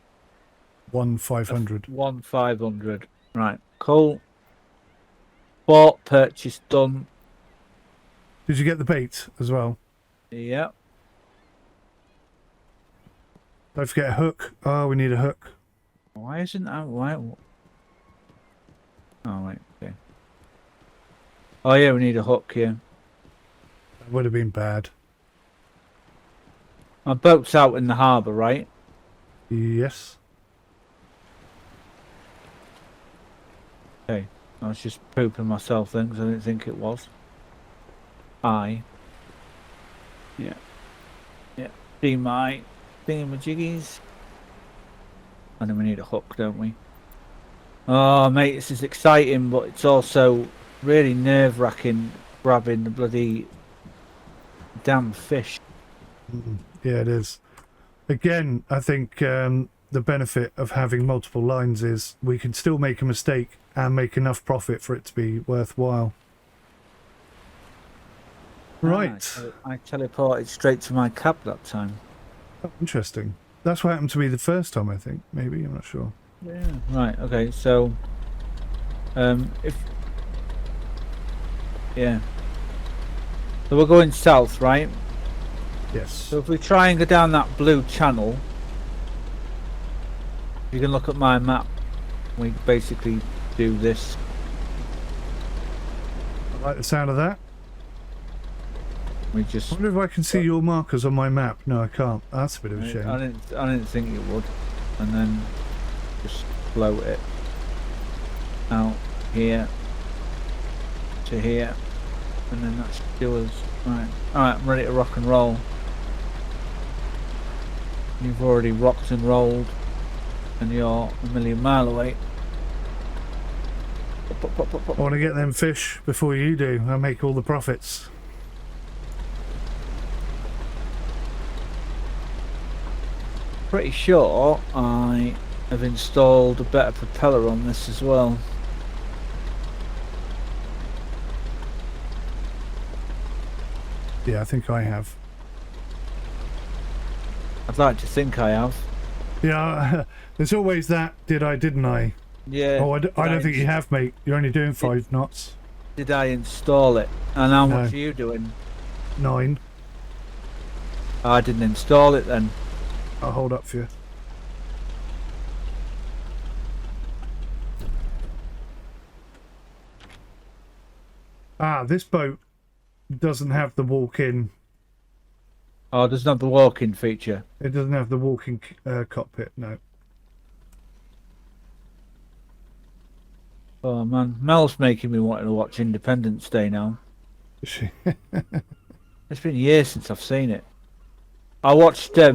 One 500. one 500. Right, cool. Bought, purchase done. Did you get the bait as well? Yeah. Don't forget a hook. Oh, we need a hook. Why isn't that? Why? Oh, right, okay. Oh, yeah, we need a hook, yeah. That would have been bad. My boat's out in the harbour, right? Yes. Okay. I was just pooping myself then because I didn't think it was. Yeah. Yeah. See my thingamajiggies. And then we need a hook, don't we? Oh, mate, this is exciting, but it's also really nerve-wracking grabbing the bloody damn fish. Yeah, it is. Again, I think the benefit of having multiple lines is we can still make a mistake and make enough profit for it to be worthwhile. Right. I teleported straight to my cab that time. Oh, interesting. That's what happened to me the first time, I think. Maybe, I'm not sure. Yeah. Right. Okay. So, if yeah, so we're going south, right? Yes. So if we try and go down that blue channel, you can look at my map. We basically do this. I like the sound of that. We I just. wonder if I can see your markers on my map. No, I can't. That's a bit of a shame. I didn't think you would, and then just float it out here to here, and then that's yours. Right. All right. I'm ready to rock and roll. You've already rocked and rolled, and you're a million mile away. I want to get them fish before you do. I'll make all the profits. Pretty sure I have installed a better propeller on this as well. Yeah, I think I have. I'd like to think I have. Yeah, there's always that. Did I? Didn't I? Yeah. Oh, I don't think you have, mate. You're only doing 5 knots. Did I install it? And how No. much are you doing? 9. I didn't install it then. I'll hold up for you. Ah, this boat doesn't have the walk-in. Oh, it doesn't have the walk-in feature. It doesn't have the walk-in cockpit, no. Oh man, Mel's making me want to watch Independence Day now. It's been years since I've seen it. I watched yeah,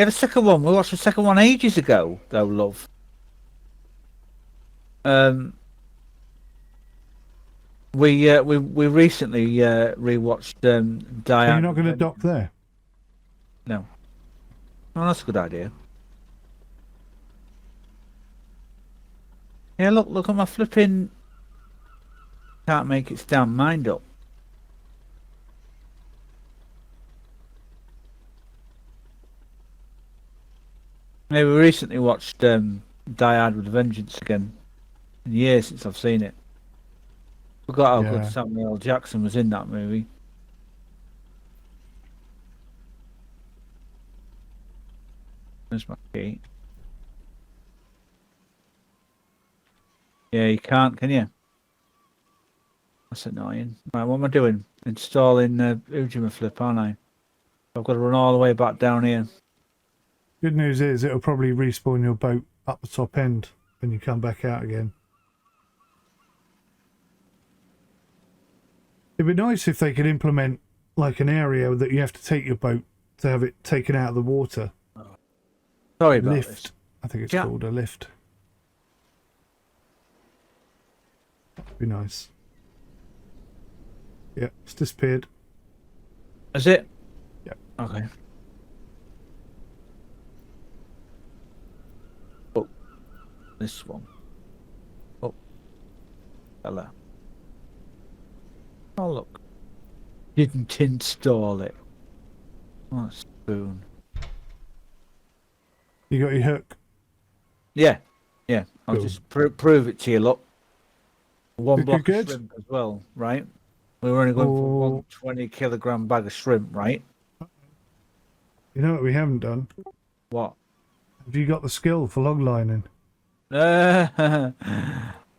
the second one. We watched the second one ages ago, though, love. We recently rewatched Diane. Are you not going to dock there? No. Oh, that's a good idea. Yeah, look at my flipping. Can't make its damn mind up. Yeah, we recently watched Die Hard with a Vengeance again. In years since I've seen it. Forgot how good Samuel L. Jackson was in that movie. There's my key. Yeah, you can't, can you? That's annoying. Right, what am I doing? Installing Ujima Flip, aren't I? I've got to run all the way back down here. Good news is it'll probably respawn your boat up the top end when you come back out again. It'd be nice if they could implement like an area that you have to take your boat to have it taken out of the water. Sorry about Lift. this. I think it's Yeah. called a lift. Be nice. Yeah, it's disappeared. Is it? Yep. Okay. Oh, this one. Oh, hello. Oh, look. Didn't install it. Oh, spoon. You got your hook. Yeah, yeah. I'll Cool. just prove it to you. Look, one Good, block good, of good. shrimp as well, right? We were only going for Oh. 120 kilogram bag of shrimp, right? You know what we haven't done? What? Have you got the skill for log lining?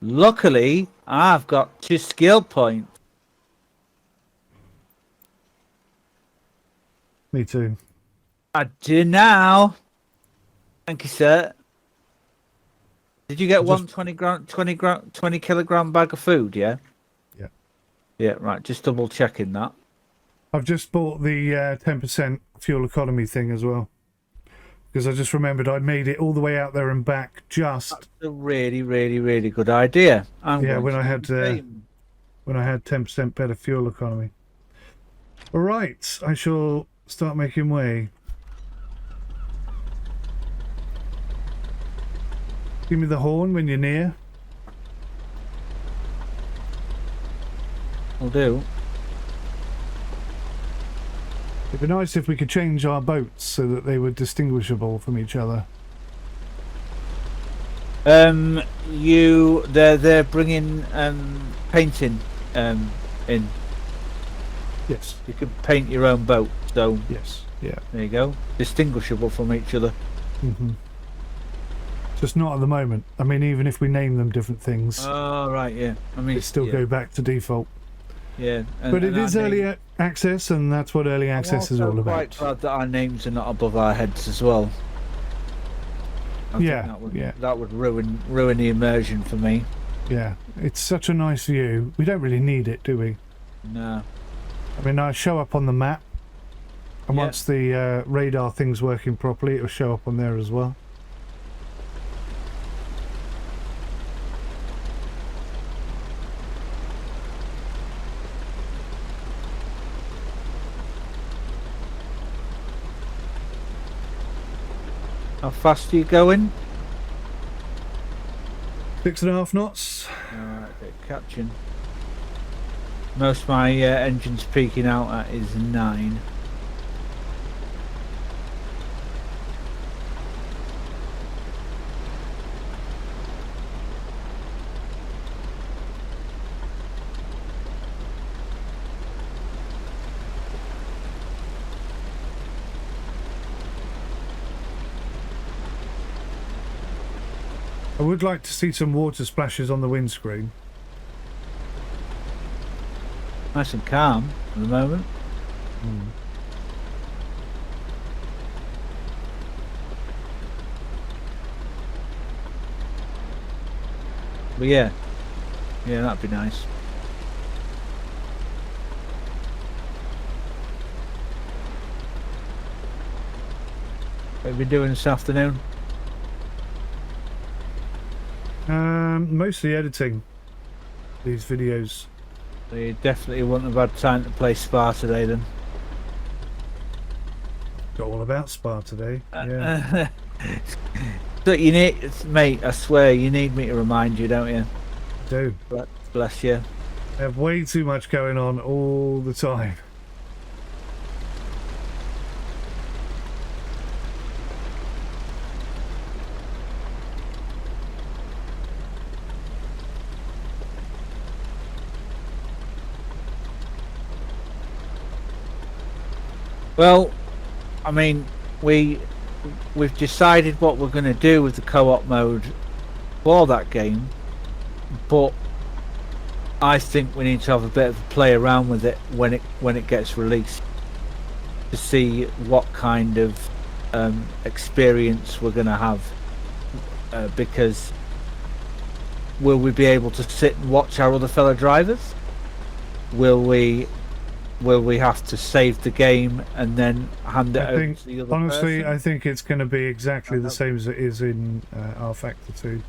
Luckily, I've got 2 skill points. Me too. I do now. Thank you, sir. Did you get Just- 20 kilogram bag of food? Yeah. Yeah. Yeah. Right. Just double checking that. I've just bought the 10% fuel economy thing as well. Because I just remembered I made it all the way out there and back just That's a really, really, really good idea. I'm Yeah, going when to I do had, the same. when I had 10% better fuel economy. All right, I shall start making way. Give me the horn when you're near. Will do. It'd be nice if we could change our boats so that they were distinguishable from each other. They're bringing painting in. Yes, You can paint your own boat, so yes, yeah. there you go. Distinguishable from each other. Just not at the moment. I mean, even if we name them different things, Oh right, yeah. I mean, they still yeah, go back to default. yeah. But it is early access, and that's what early access is all I'm about. quite glad that our names are not above our heads as well. I think Yeah, that would, yeah. that would ruin the immersion for me. Yeah, it's such a nice view. We don't really need it, do we? No. I mean, I show up on the map, and Yeah. once the radar thing's working properly, it'll show up on there as well. How fast are you going? 6.5 knots. Alright, bit catching. Most of my engine's peaking out at is 9. I would like to see some water splashes on the windscreen. Nice and calm at the moment. But yeah, that'd be nice. What have you been doing this afternoon? Mostly editing these videos. So you definitely wouldn't have had time to play Spa today then. Got all about Spa today. Yeah. So you need, mate, I swear you need me to remind you, don't you? Do. Bless you. I have way too much going on all the time. Well, I mean, we've decided what we're going to do with the co-op mode for that game, but I think we need to have a bit of a play around with it when it gets released to see what kind of experience we're going to have. Because will we be able to sit and watch our other fellow drivers? Will we will we have to save the game and then hand it I over think, to the other honestly, person? I think it's going to be exactly the same as it is in R Factor 2.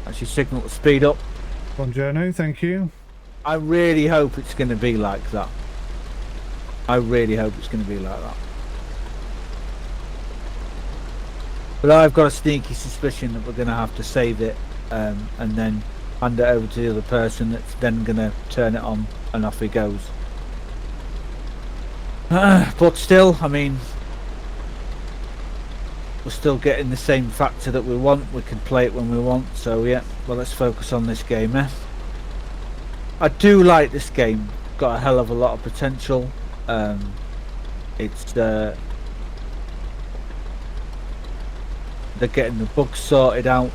Actually, signal to speed up. Buongiorno, thank you. I really hope it's going to be like that. I really hope it's going to be like that. But I've got a sneaky suspicion that we're going to have to save it and then hand it over to the other person that's then going to turn it on and off he goes. But still, I mean, we're still getting the same factor that we want. We can play it when we want. So yeah, well, let's focus on this game, eh? I do like this game. Got a hell of a lot of potential. It's they're getting the bugs sorted out.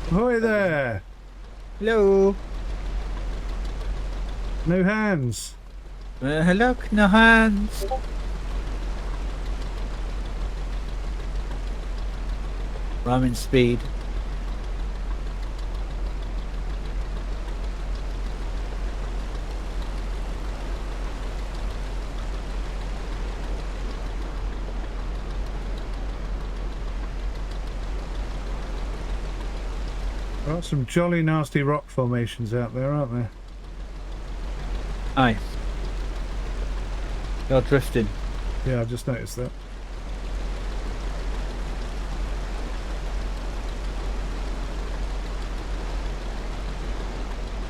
Hi there. Hello. No hands. Hello, no hands. Ramming speed. Got some jolly nasty rock formations out there, aren't there? Aye. You're drifting. Yeah, I just noticed that.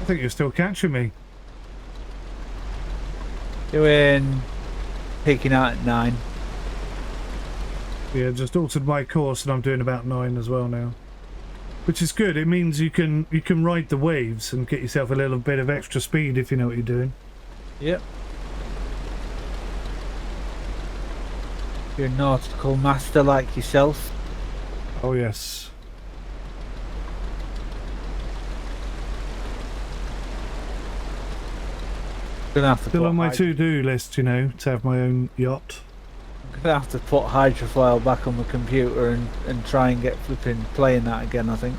I think you're still catching me. Doing peaking out at 9. Yeah, just altered my course and I'm doing about 9 as well now. Which is good. It means you can ride the waves and get yourself a little bit of extra speed if you know what you're doing. Yep. You're a nautical master like yourself. Oh yes. Gonna have to Still put on my to-do list, you know, to have my own yacht. I'm gonna have to put hydrofoil back on the computer and try and get flipping playing that again, I think.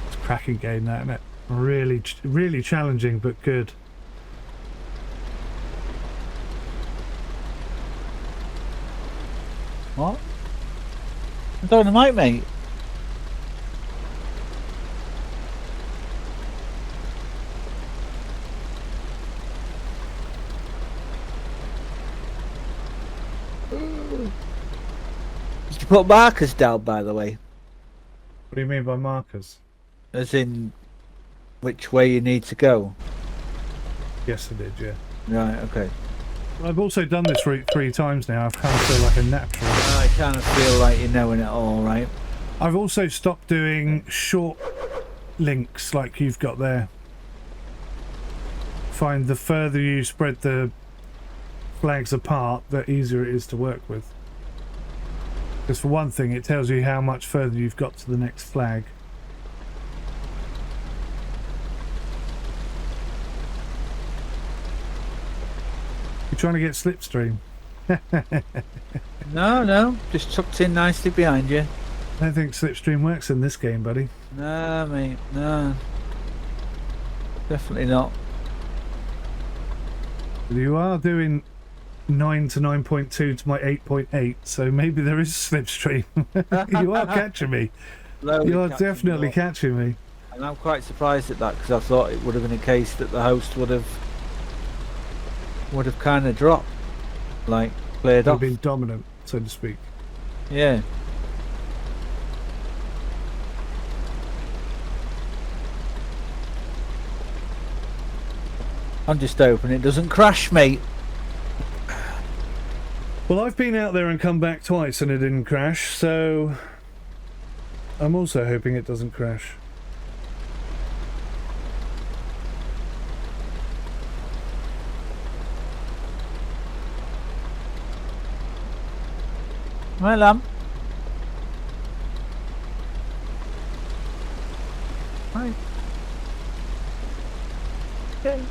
It's a cracking game, that, isn't it? Really challenging, but good. What? I'm throwing the mic, mate. Did you put markers down, by the way? What do you mean by markers? As in, which way you need to go? Yes, I did, yeah. Right, okay. I've also done this route 3 times now. I've kind of feel like a natural. I kind of feel like you're knowing it all, right? I've also stopped doing short links like you've got there. Find the further you spread the flags apart, the easier it is to work with. Because for one thing, it tells you how much further you've got to the next flag. You're trying to get slipstream. No, just tucked in nicely behind you. I don't think slipstream works in this game, buddy. No, mate, no. Definitely not. You are doing 9 to 9.2 to my 8.8, so maybe there is slipstream. You are catching me. Slowly You are catching definitely up. catching me. And I'm quite surprised at that, because I thought it would have been a case that the host would have kind of dropped, like cleared I've off. been dominant, so to speak. Yeah. I'm just hoping it doesn't crash, mate. Well, I've been out there and come back twice and it didn't crash, so I'm also hoping it doesn't crash. Well, right. Okay.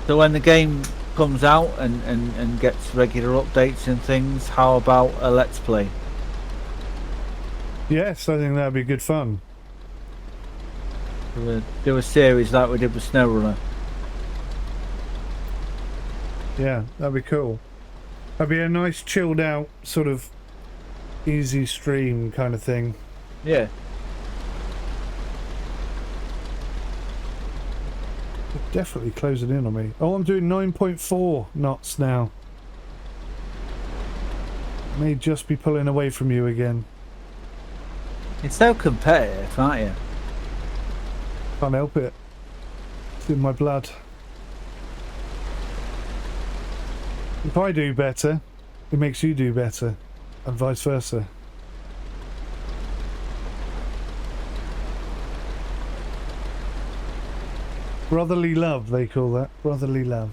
So when the game comes out and gets regular updates and things, how about a let's play? Yes, I think that'd be good fun. Do a series like we did with SnowRunner. Yeah, that'd be cool. That'd be a nice chilled out sort of easy stream kind of thing. Yeah. They're definitely closing in on me. Oh, I'm doing 9.4 knots now. May just be pulling away from you again. It's so competitive, aren't you? Can't help it. It's in my blood. If I do better, it makes you do better, and vice versa. Brotherly love, they call that. Brotherly love.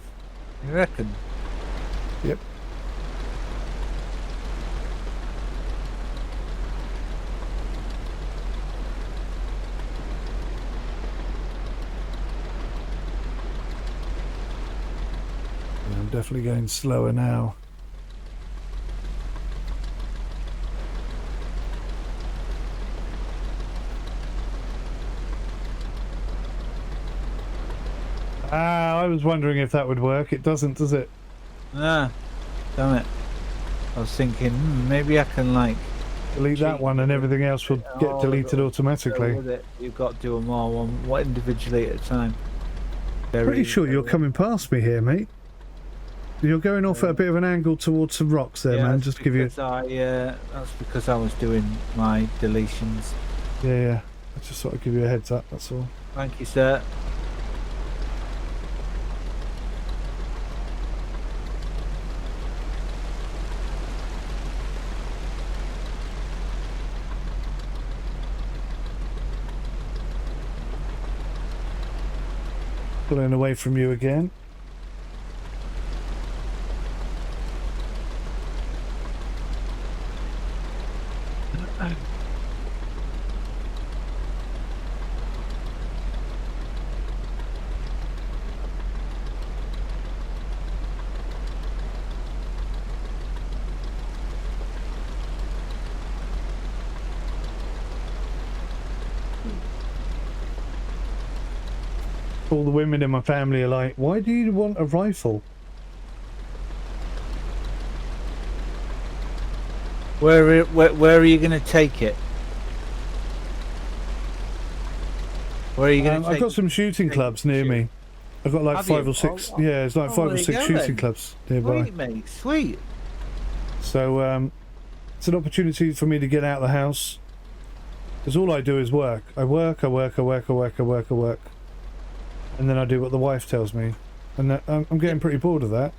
You reckon? Yep. I'm definitely going slower now. Ah, I was wondering if that would work. It doesn't, does it? Ah, damn it. I was thinking, maybe I can like... Delete that one and everything else will get deleted automatically. With it. You've got to do them all one individually at a time. Pretty sure you're coming past me here, mate. You're going off at a bit of an angle towards some rocks there, man. Just to give you... that's because I was doing my deletions. Yeah. I just thought I'd give you a heads up, that's all. Thank you, sir. Pulling away from you again. All the women in my family are like, why do you want a rifle? Where are you going to take it? Where are you going to take I've got some shooting clubs near me. I've got like 5 or 6. Yeah, it's like 5 or 6 shooting clubs nearby. Sweet, mate. Sweet. So it's an opportunity for me to get out of the house. Because all I do is work. I work. And then I do what the wife tells me. And that, I'm getting pretty bored of that.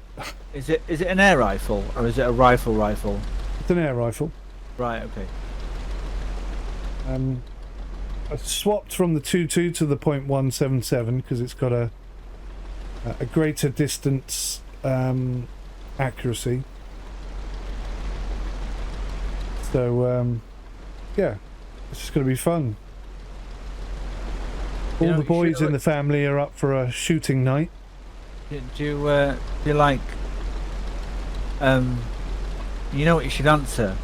Is it an air rifle or is it a rifle? It's an air rifle. Right, okay. I swapped from the 22 to the .177 because it's got a greater distance accuracy. So yeah, it's just going to be fun. All the boys in the family are up for a shooting night. Do you like you know what you should answer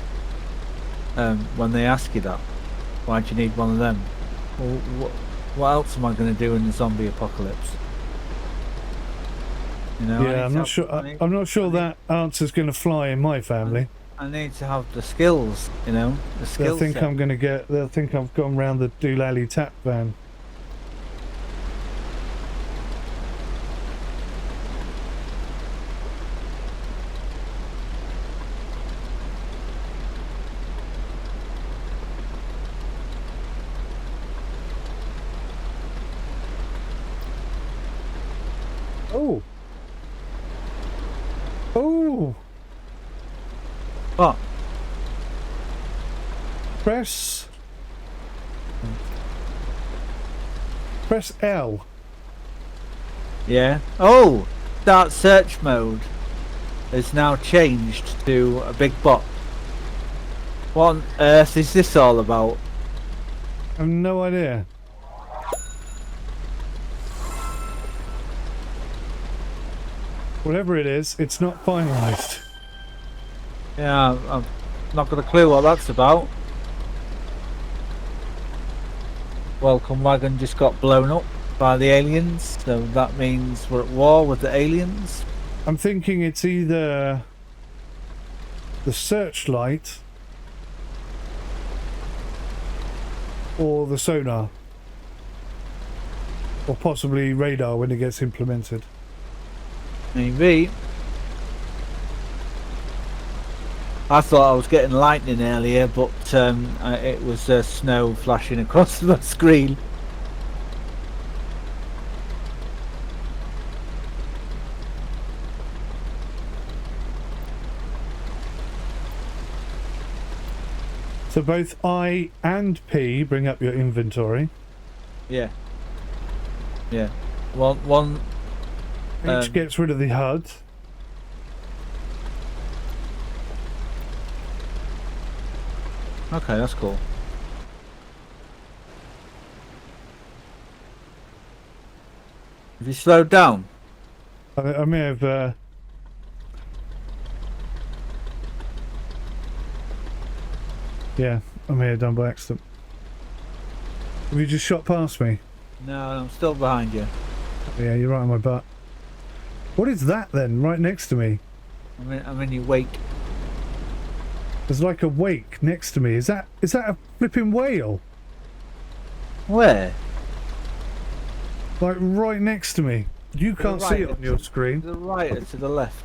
when they ask you that? Why do you need one of them? Well, what else am I going to do in the zombie apocalypse? You know, yeah, I'm not sure. I'm not sure that answer's going to fly in my family. I need to have the skills. You know, the skills. They'll think I'm going to get. They'll think I've gone round the doolally tap van. Oh. Oh. What? Press L. Yeah. Oh, start search mode has now changed to a big bot. What on earth is this all about? I have no idea. Whatever it is, it's not finalised. Yeah, I've not got a clue what that's about. Welcome wagon just got blown up by the aliens, so that means we're at war with the aliens. I'm thinking it's either the searchlight or the sonar, or possibly radar when it gets implemented. Maybe. I thought I was getting lightning earlier, but it was snow flashing across the screen. So both I and P bring up your inventory. Yeah. Yeah. One. Each gets rid of the HUD. Okay, that's cool. Have you slowed down? I may have. Yeah, I may have done by accident. Have you just shot past me? No, I'm still behind you. Yeah, you're right on my butt. What is that then, right next to me? I'm in your wake. There's like a wake next to me. Is that a flipping whale? Where? Like right next to me. You can't see it on your To screen. the right or to the left?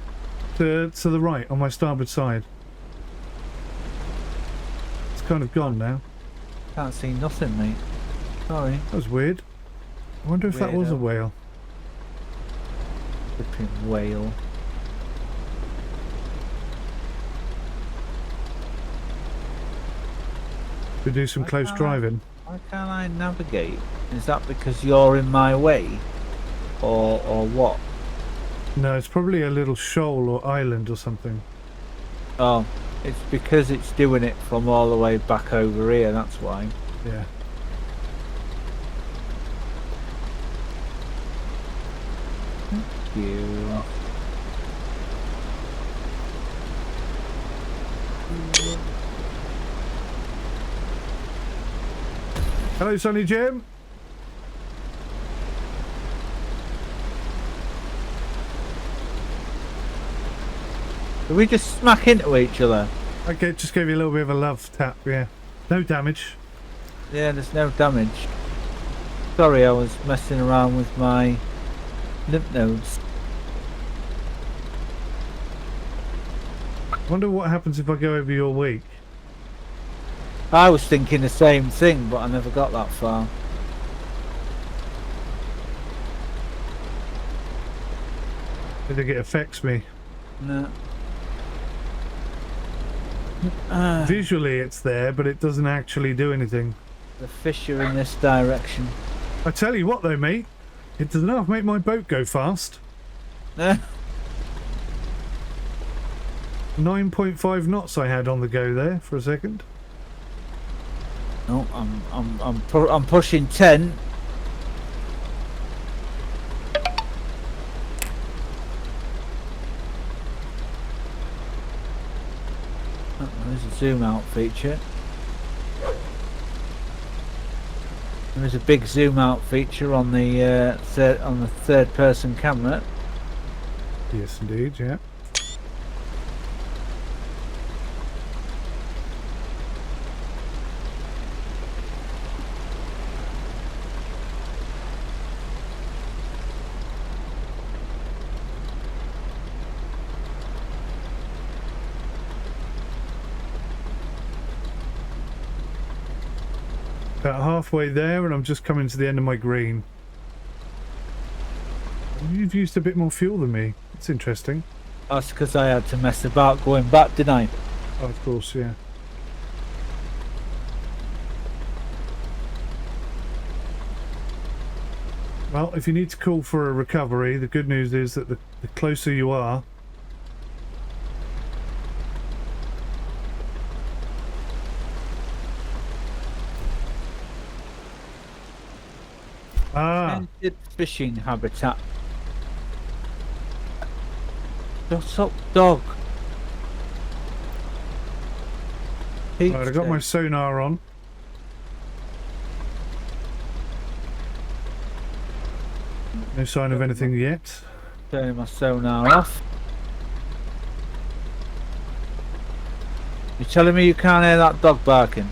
To the right, on my starboard side. It's kind of gone now. Can't see nothing, mate. Sorry. That was weird. I wonder if that was a Weirdo. whale. Flipping whale. We do some close driving. Why can't I navigate? Is that because you're in my way? Or what? No, it's probably a little shoal or island or something. Oh, it's because it's doing it from all the way back over here, that's why. Yeah. You. Hello, Sonny Jim. Did we just smack into each other? Okay, just gave you a little bit of a love tap, yeah. No damage. Yeah, there's no damage. Sorry, I was messing around with my lymph nodes. Wonder what happens if I go over your wake. I was thinking the same thing, but I never got that far. I think it affects me. No. Visually it's there, but it doesn't actually do anything. The fish are in this direction. I tell you what though, mate. It does enough make my boat go fast. 9.5 knots I had on the go there for a second. No, I'm pushing 10. Oh, there's a zoom out feature. There's a big zoom out feature on the third person camera. Yes, indeed, yeah. About halfway there, and I'm just coming to the end of my green. You've used a bit more fuel than me. It's interesting. That's because I had to mess about going back, didn't I? Oh, of course, yeah. Well, if you need to call for a recovery, the good news is that the closer you are, Extended fishing habitat. Shut up, dog. Right, I got my sonar on. No sign of anything yet. Turning my sonar off. You're telling me you can't hear that dog barking?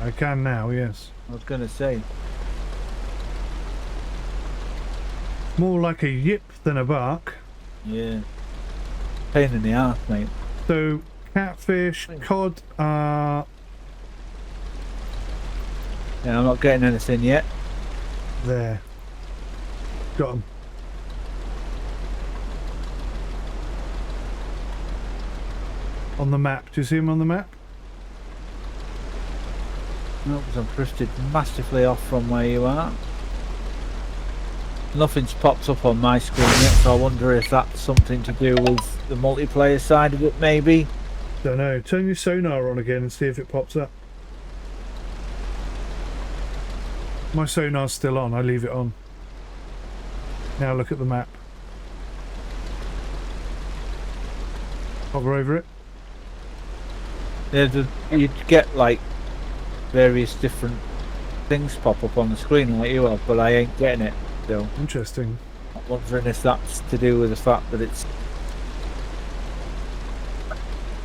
I can now, yes. I was gonna say. More like a yip than a bark. Yeah. Pain in the ass, mate. So, catfish, cod are Yeah, I'm not getting anything yet. there. Got them. On the map. Do you see them on the map? No, because I'm drifted massively off from where you are. Nothing's popped up on my screen yet, so I wonder if that's something to do with the multiplayer side of it, maybe. Don't know. Turn your sonar on again and see if it pops up. My sonar's still on. I leave it on. Now look at the map. Hover over it. Yeah, you'd get like various different things pop up on the screen like you have, but I ain't getting it still. Interesting. I'm wondering if that's to do with the fact that it's...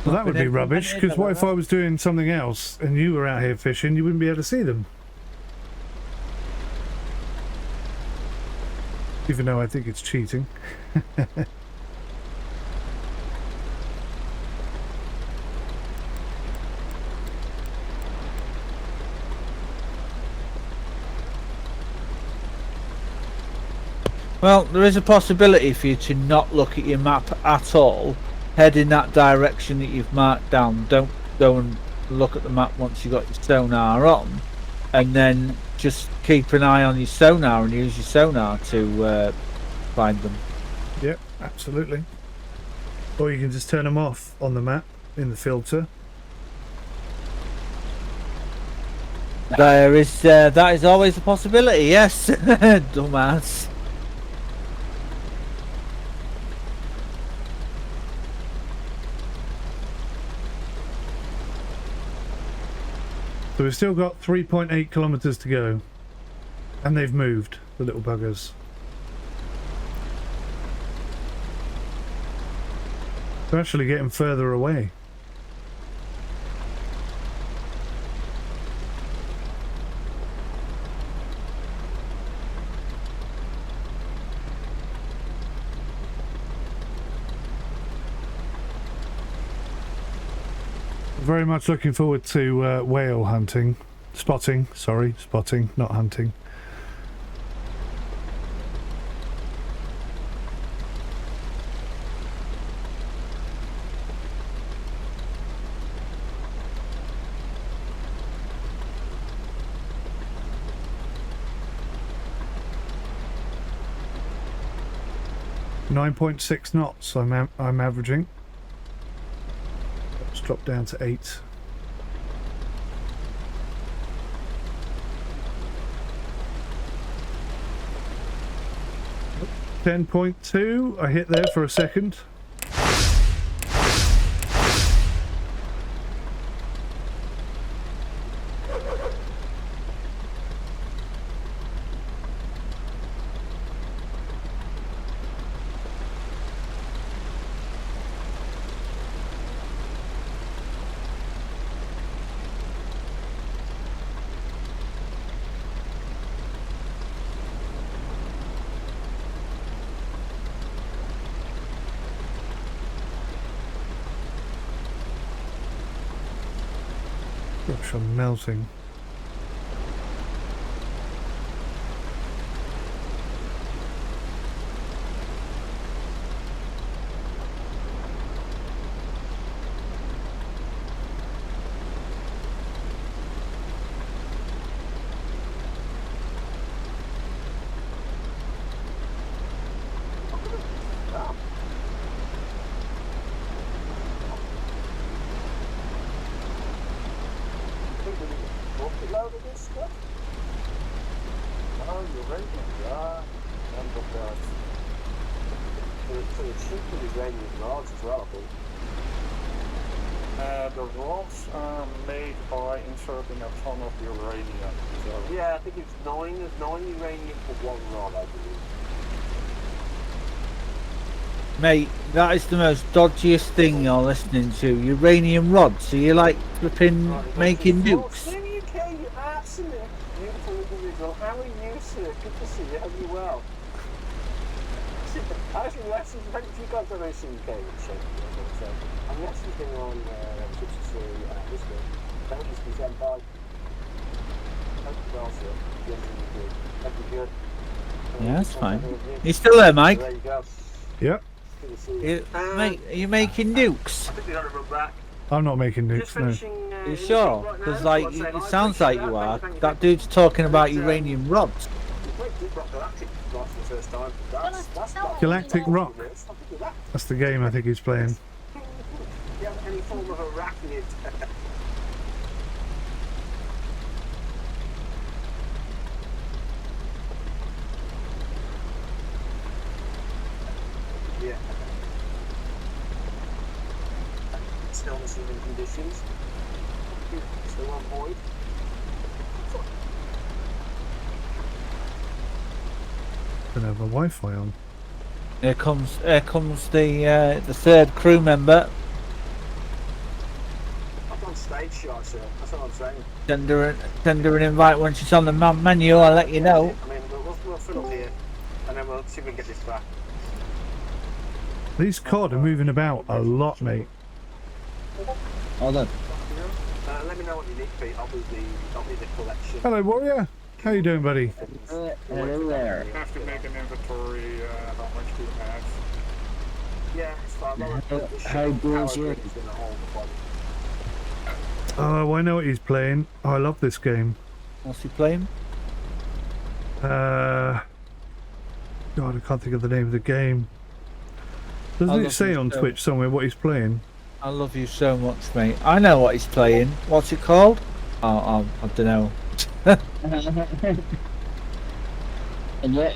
Well, that would be rubbish, because what if I was doing something else and you were out here fishing, you wouldn't be able to see them. Even though I think it's cheating. Well, there is a possibility for you to not look at your map at all, head in that direction that you've marked down. Don't go and look at the map once you've got your sonar on, and then just keep an eye on your sonar and use your sonar to find them. Yep, absolutely. Or you can just turn them off on the map in the filter. There is that is always a possibility, yes. Dumbass. So we've still got 3.8 kilometers to go. And they've moved, the little buggers. They're actually getting further away. Very much looking forward to whale hunting. Spotting, not hunting. .6 knots I'm averaging. Let's drop down to 8. .2. I hit there for a second. Gosh, I'm melting. for the cheaper uranium rods as well, I think. The rods are made by inserting a ton of uranium. So Yeah, I think it's nine uranium for one rod, I believe. Mate, that is the most dodgiest thing you're listening to. Uranium rods. So you like flipping Right, making well, nukes? Sim UK, you absolute beautiful individual. How are you, sir? Good to see you. Hope you're well. Actually, Lex, thank you guys for those Sim UK, which I'm messaging on Twitch to see this week. Thank you for sent by. Hope you're well, sir. Generally good. Hope you're good. Yeah, that's fine. You still there, Mike? There you go. Yep. Good to see you. Mate, are you making nukes? I think we got to run back. I'm not making Just nukes, no. finishing. You in sure? the right Because now. like I'd say it I sounds appreciate like you are. Thank you. That dude's talking about uranium rods. We played Deep Rock Galactic right for the first time. That's Galactic Rock. That's the game I think he's playing. Yeah, any form of arachnid. Yeah. Stillness in conditions. Still on void. Don't have a Wi-Fi on. Here comes the third crew member. I'm on stage shot, sir. That's what I'm saying. Send her an invite when she's on the menu. I'll let you know. I mean, we'll fill up here, and then we'll see if we can get this back. These cod are moving about a lot, mate. Hold on. Let me know what you need, Pete. I'll be the collection. Hello, Warrior. How you doing, buddy? Hello there. you have to make an inventory. How much do you have? Yeah, it's fine. How goes it? Oh, I know what he's playing. Oh, I love this game. What's he playing? God, I can't think of the name of the game. Doesn't it say on Twitch somewhere what he's playing? I love you so much, mate. I know what he's playing. What's it called? I don't know. And yet,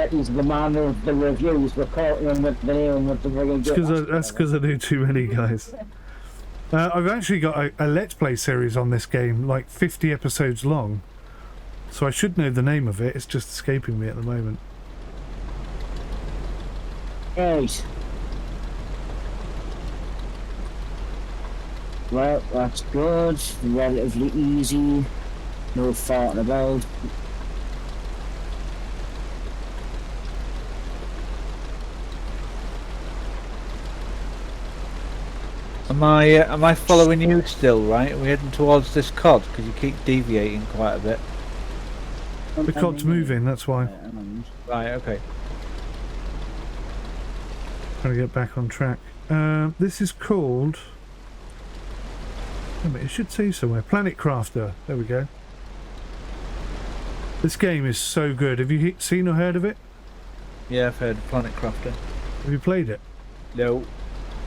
he's the man of the reviews. We're quoting him with the name of the friggin' That's because I do too many, guys. I've actually got a Let's Play series on this game, like 50 episodes long. So I should know the name of it. It's just escaping me at the moment. Right. Well, that's good. Relatively easy. No farting about. Am I following you still? Right? We're heading towards this cod because you keep deviating quite a bit. The cod's moving, that's why. Right. Okay. Trying to get back on track. This is called... Wait a minute, it should say somewhere. Planet Crafter. There we go. This game is so good. Have you seen or heard of it? Yeah, I've heard of Planet Crafter. Have you played it? No.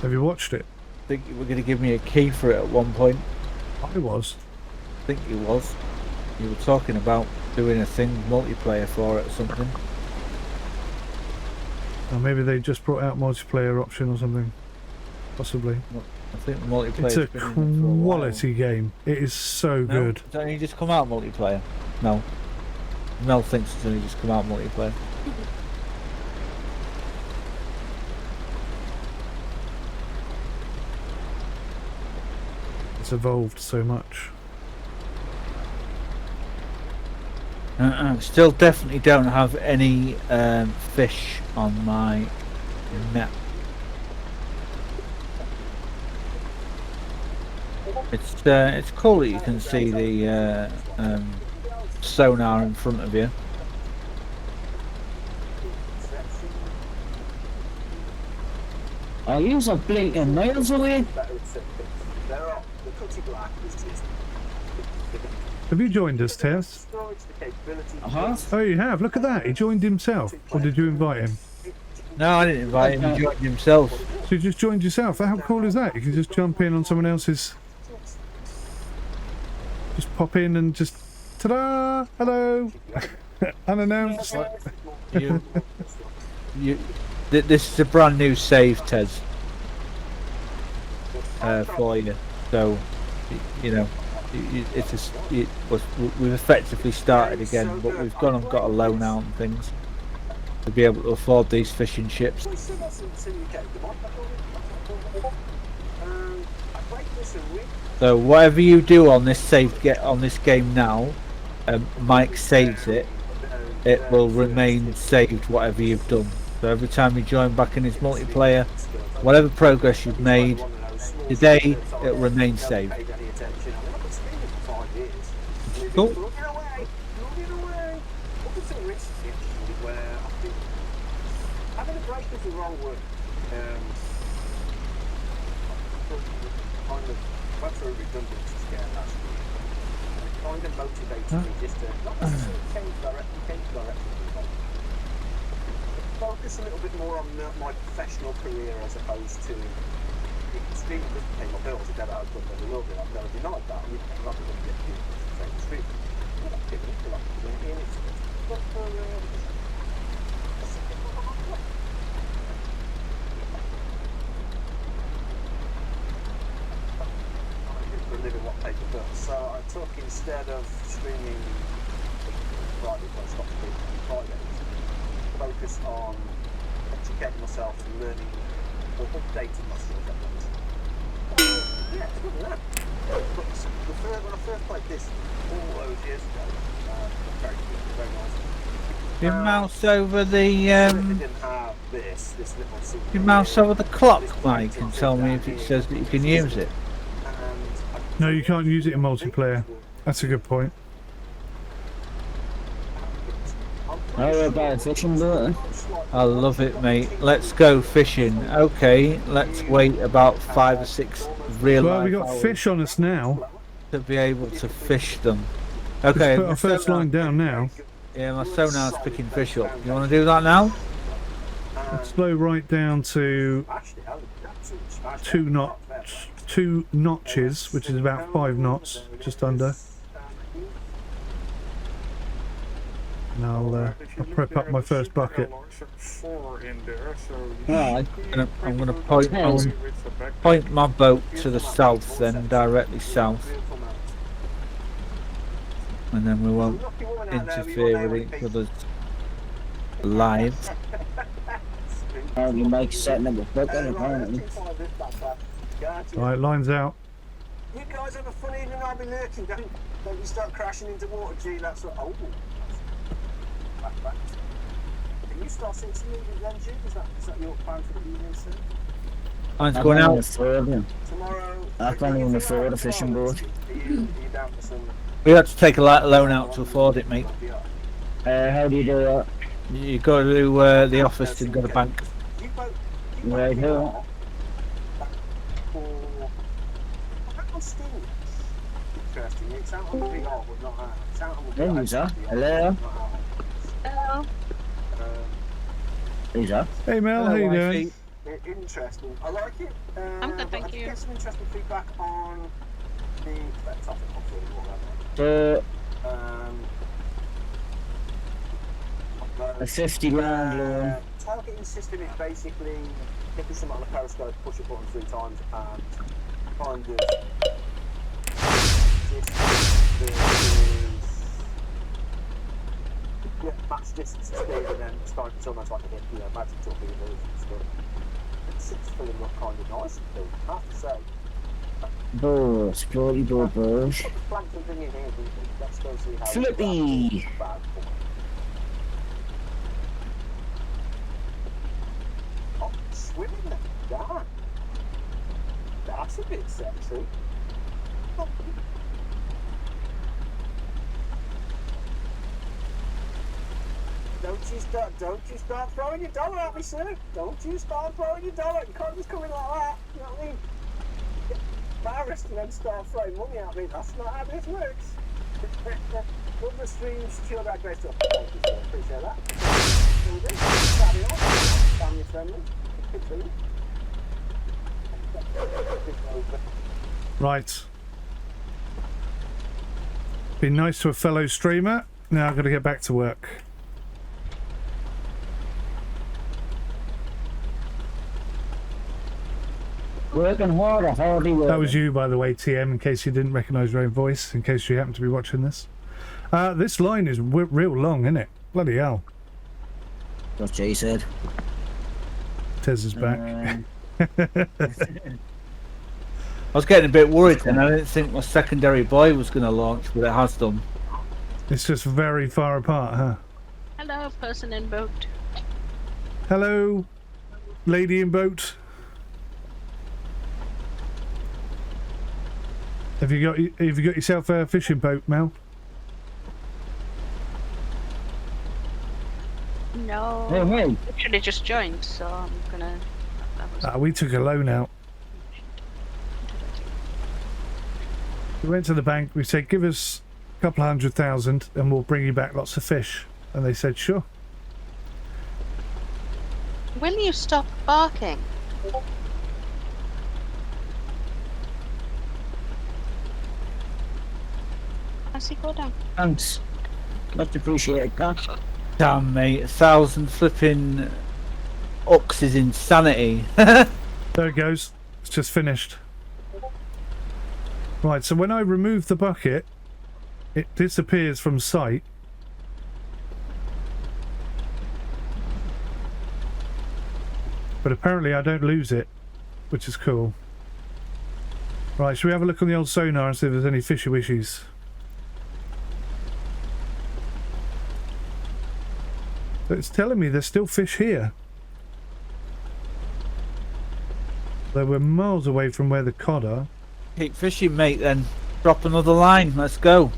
Have you watched it? I think you were going to give me a key for it at one point. I was. I think you was. You were talking about doing a thing multiplayer for it or something. Or maybe they just brought out multiplayer option or something. Possibly. I think the multiplayer. It's a quality game. It is so good. It's only just come out multiplayer. No. Mel thinks it's only just come out multiplayer. It's evolved so much. Still definitely don't have any fish on my map. It's cool that you can see the sonar in front of you. Are you a blinking miles away? They're pretty black. Have you joined us, Tess? Oh, you have? Look at that. He joined himself. Or did you invite him? No, I didn't invite him. He joined himself. So you just joined yourself? How cool is that? You can just jump in on someone else's... Just pop in and just... Ta-da! Hello! Unannounced. You This is a brand new save, Tez, for you. So, you know, it's just, we've effectively started again, but we've gone and got a loan out and things to be able to afford these fishing ships. So whatever you do on this on this game now, Mike saves it. It will remain saved whatever you've done. So every time you join back in his multiplayer, whatever progress you've made today, it will remain saved. Cool. Having a break is the wrong word. Kind of went through redundancy scare last week. It kind of motivated me just to not necessarily change direction, focus a little bit more on my professional career as opposed to streaming. Doesn't pay my bills. It never has done, never will do. I've never denied that. I'm not going to get you to the street. We're not giving it. We're not doing it. But for living what paid the bills. So I took, instead of streaming Friday, I stopped streaming on Fridays, focus on educating myself and learning or updating myself. Yeah, it's good enough. But when I first played this all those years ago, very good, very nice. You mouse over the Didn't have this little you mouse over the clock, Mike, and tell me if it says that you can use it. No, you can't use it in multiplayer. That's a good point. How about fishing boat? I love it, mate. Let's go fishing. Okay, let's wait about 5 or 6 real Well, we life got hours fish on us now. to be able to fish them. Let's Okay, put our first line down now. yeah, my sonar's picking fish up. You want to do that now? Let's slow right down to 2 notches, which is about 5 knots, just under. And I'll prep up my first bucket. Alright. I'm gonna point my boat to the south, then directly south, and then we won't interfere with each other's lives. You make setting up a bucket apparently. Right, lines out. You guys have a fun evening. I'll be lurking. Don't you start crashing into water, G. That's what. Oh. Back. Can you start seeing some movies then, G? Is that your plan for the evening soon? Mine's going out. Tomorrow. I can't even afford a fishing boat. Are you down for some? We had to take a loan out to afford it, mate. How do you do that? You go to the office and go to the bank. Right here. Interesting. It's out on the VR, but not out. It's out on the Hey, Lisa. Hello. Hello. Lisa. Hey Mel, how you Hello, doing? Interesting. I like it. I'm good, thank I did you. get some interesting feedback on the topic of the A 50 grand loan. targeting system is basically hit something on a periscope, push a button 3 times, and kind of match distance to speed, and then it's almost like a magic talking stuff. It's filling up kind of nice, I have to say. Boss, quality boat, boss. Put the plankton thing in here, let's go see how Flippy. bad for it. Oh, swimming then. Damn. That's a bit sexy. Don't you start throwing your dollar at me, sir. Don't you start throwing your dollar. You can't just come in like that. You know what I mean? Get embarrassed and then start throwing money at me. That's not how this works. Love the streams, chill that great stuff. Thank you, sir. Appreciate that. Will do. Carry on. Family friendly. Continue. Right. Been nice to a fellow streamer. Now I've got to get back to work. Working hard or hardly working? That was you, by the way, TM, in case you didn't recognise your own voice, in case you happen to be watching this. This line is real long, isn't it? Bloody hell. That's what Jay said. Tez is back. I was getting a bit worried then. I didn't think my secondary buoy was going to launch, but it has done. It's just very far apart, huh? Hello, person in boat. Hello, lady in boat. Have you got yourself a fishing boat, Mel? No. Hey, hey. Literally just joined, so I'm gonna. That was We took a loan out. We went to the bank. We said, "Give us a couple 100,000, and we'll bring you back lots of fish." And they said, "Sure." Will you stop barking? How's he go down? Thanks. Much appreciated, Cash. Damn, mate. 1,000 flipping ucks is insanity. There it goes. It's just finished. Right, so when I remove the bucket, it disappears from sight. But apparently I don't lose it, which is cool. Right, should we have a look on the old sonar and see if there's any fishy wishies? But it's telling me there's still fish here. They were miles away from where the cod are. Keep fishing, mate, then. Drop another line. Let's go.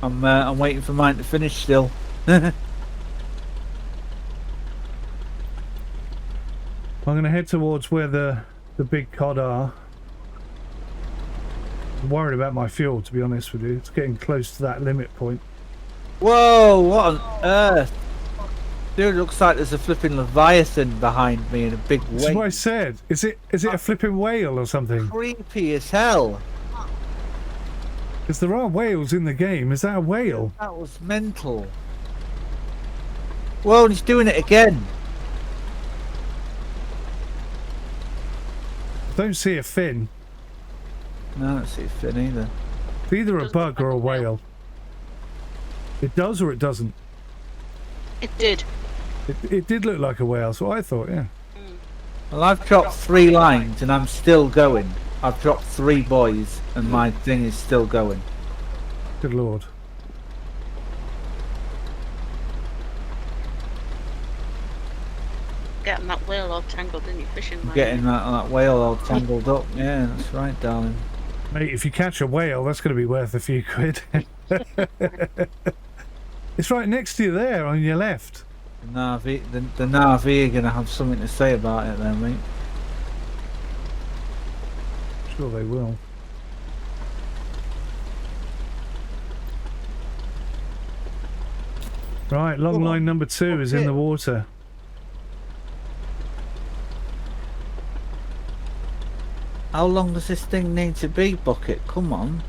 I'm waiting for mine to finish still. I'm going to head towards where the big cod are. I'm worried about my fuel, to be honest with you. It's getting close to that limit point. Whoa, what on earth? Dude, it looks like there's a flipping leviathan behind me in a big That's what I wave. said. Is it a flipping whale or something? Creepy as hell. Because there are whales in the game. Is that a whale? That was mental. Whoa, and he's doing it again. I don't see a fin. No, I don't see a fin either. It's either a bug or a whale. It does or it doesn't. It did. It did look like a whale, so I thought, yeah. Well, I've dropped 3 lines and I'm still going. I've dropped 3 buoys and my thing is still going. Good lord. Getting that whale all tangled in your fishing line. Getting that whale all tangled up. Yeah, that's right, darling. Mate, if you catch a whale, that's going to be worth a few quid. It's right next to you there, on your left. The Navi are going to have something to say about it then, mate. Sure they will. Right, long line number 2 is in the water. How long does this thing need to be, Bucket? Come on.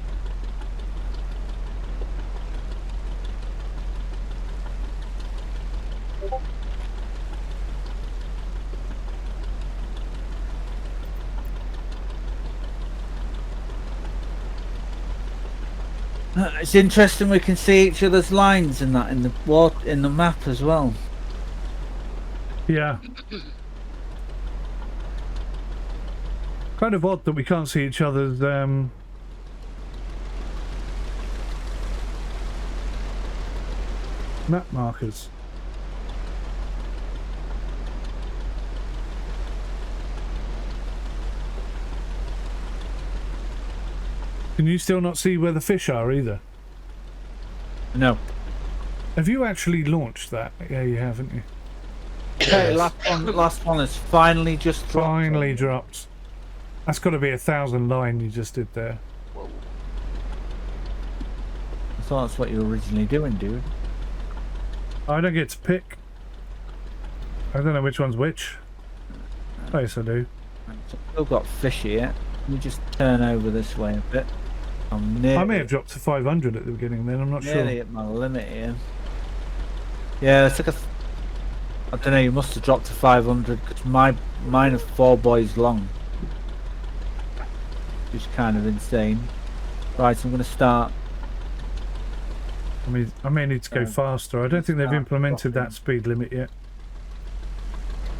It's interesting we can see each other's lines in that in the map as well. Yeah. Kind of odd that we can't see each other's map markers. Can you still not see where the fish are either? No. Have you actually launched that? Yeah, you have, haven't you? Okay, last one has finally just dropped. Finally dropped. That's got to be 1,000 line you just did there. I thought that's what you were originally doing, dude. I don't get to pick. I don't know which one's which. Oh, yes, I do. Still got fish here. Let me just turn over this way a bit. I may have dropped to 500 at the beginning then, I'm not sure. Nearly at my limit here. Yeah, it's like I don't know, you must have dropped to 500 because mine are 4 buoys long. is kind of insane. Right, I'm going to start. I may need to go faster. I don't think they've implemented that speed limit yet.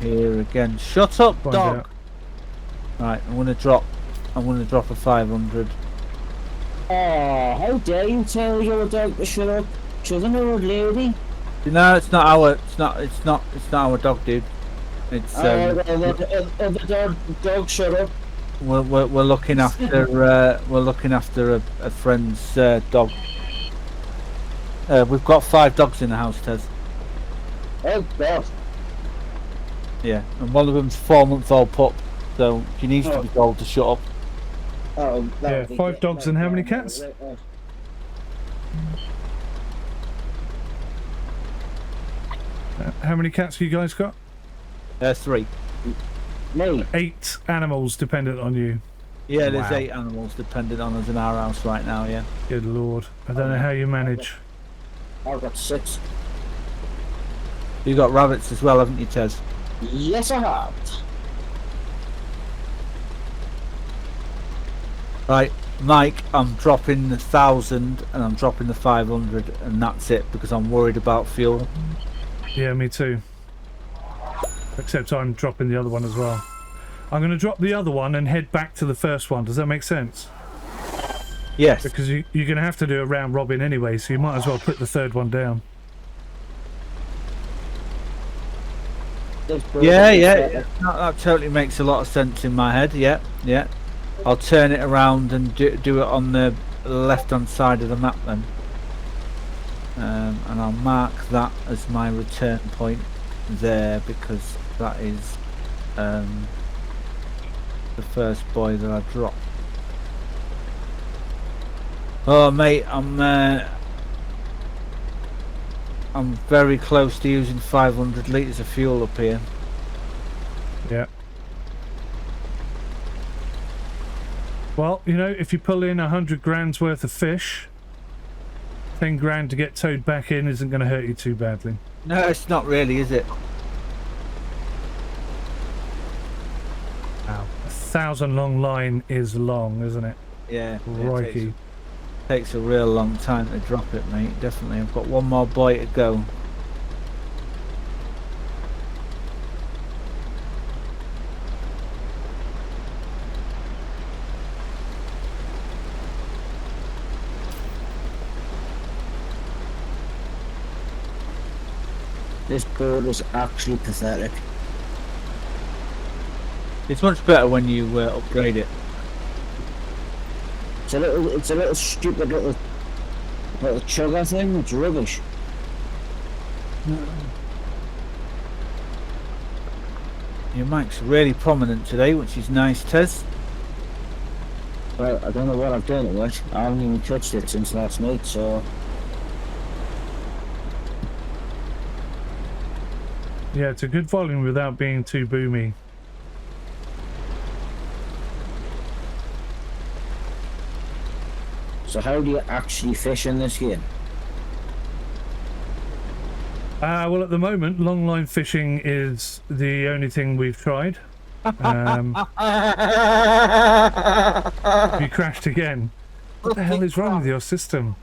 Here again. Shut up, Find dog. out. Right, I'm going to drop a 500. Oh, how dare you tell your dog to shut up? She's an old lady. No, it's not our dog, dude. It's the dog shut up. we're looking after a friend's dog. We've got 5 dogs in the house, Tez. Oh God. Yeah, and one of them's 4-month-old pup, so she needs to be told to shut up. Oh, Yeah, 5 dogs and how many cats? How many cats have you guys got? 3. Me. 8 animals dependent on you. Yeah, there's Wow. 8 animals dependent on us in our house right now. Yeah. Good lord. I don't know how you manage. I've got 6. You got rabbits as well, haven't you, Tez? Yes, I have. Right, Mike, I'm dropping the 1,000 and I'm dropping the 500, and that's it because I'm worried about fuel. Yeah, me too. Except I'm dropping the other one as well. I'm going to drop the other one and head back to the first one. Does that make sense? Yes. Because you're going to have to do a round robin anyway, so you might as well put the third one down. Yeah. That totally makes a lot of sense in my head. Yeah. I'll turn it around and do it on the left-hand side of the map then. And I'll mark that as my return point there because that is the first boy that I dropped. Oh mate, I'm very close to using 500 litres of fuel up here. Yeah. Well, you know, if you pull in 100 grand's worth of fish, 10 grand to get towed back in isn't going to hurt you too badly. No, it's not really, is it? Wow. 1,000 long line is long, isn't it? Yeah. Crikey. Takes a real long time to drop it, mate. Definitely. I've got one more boy to go. This boat is actually pathetic. It's much better when you upgrade it. It's a little stupid little chugger thing. It's rubbish. Your mic's really prominent today, which is nice, Tez. Well, I don't know what I've done to it. I haven't even touched it since last night, so... Yeah, it's a good volume without being too boomy. So how do you actually fish in this game? Well, at the moment, long line fishing is the only thing we've tried. You crashed again. What the hell is wrong with your system?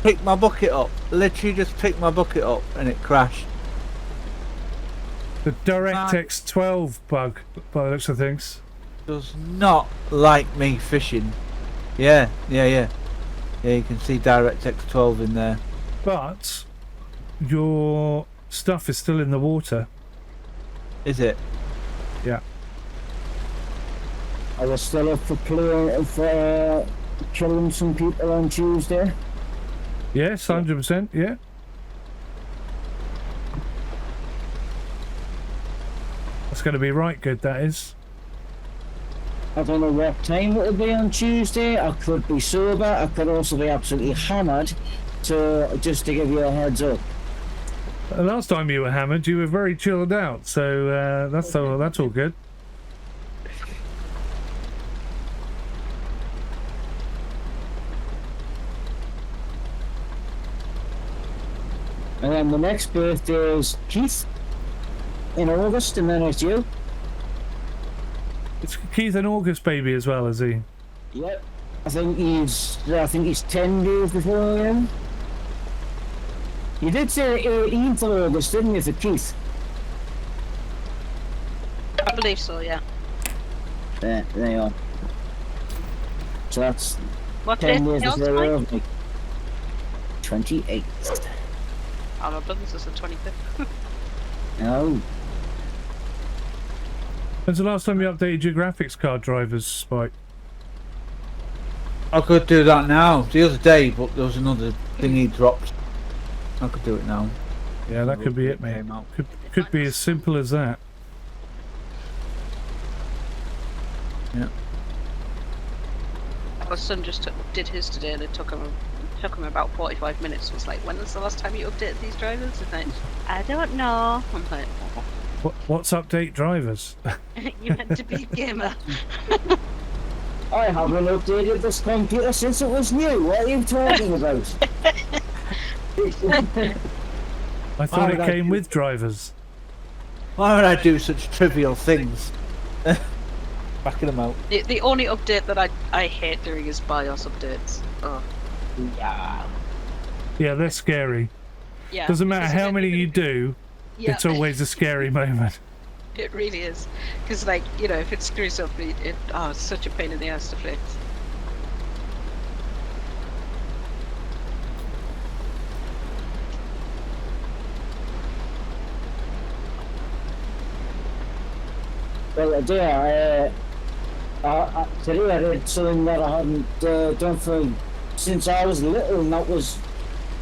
Pick my bucket up. Literally just picked my bucket up and it crashed. The DirectX 12 bug, by the looks of things. Does not like me fishing. Yeah, you can see DirectX 12 in there. But your stuff is still in the water. Is it? Yeah. I was still up for playing for killing some people on Tuesday. Yes, 100%, yeah. That's going to be right good, that is. I don't know what time it will be on Tuesday. I could be sober. I could also be absolutely hammered. So just to give you a heads up. Last time you were hammered, you were very chilled out, so that's all good. And then the next birthday is Keith in August, and then it's you. It's Keith and August baby as well, is he? Yep. I think he's 10 days before him. You did say 18th of August, didn't you, for Keith? I believe so, yeah. There you are. So that's What day 10 is days yours, before Mike? me. 28th. Oh, my brother's is the 25th. No. When's the last time you updated your graphics card drivers, Spike? I could do that now. The other day, but there was another thing he dropped. I could do it now. Yeah, that could be it, mate. Came out. Could be as simple as that. Yeah. Our son just did his today, and it took him about 45 minutes. It was like, when was the last time you updated these drivers? And like, I don't know. I'm like, What's update drivers? you meant to be a gamer. I haven't updated this computer since it was new. What are you talking about? I thought it came with drivers. Why would I do such trivial things? Backing them out. The only update that I hate doing is BIOS updates. Oh. Yeah. Yeah, they're scary. Yeah. Doesn't matter how many you do, Yeah. it's always a scary moment. It really is. Because, like, you know, if it screws up, it's such a pain in the ass to fix. Well, today I did something that I hadn't done for since I was little, and that was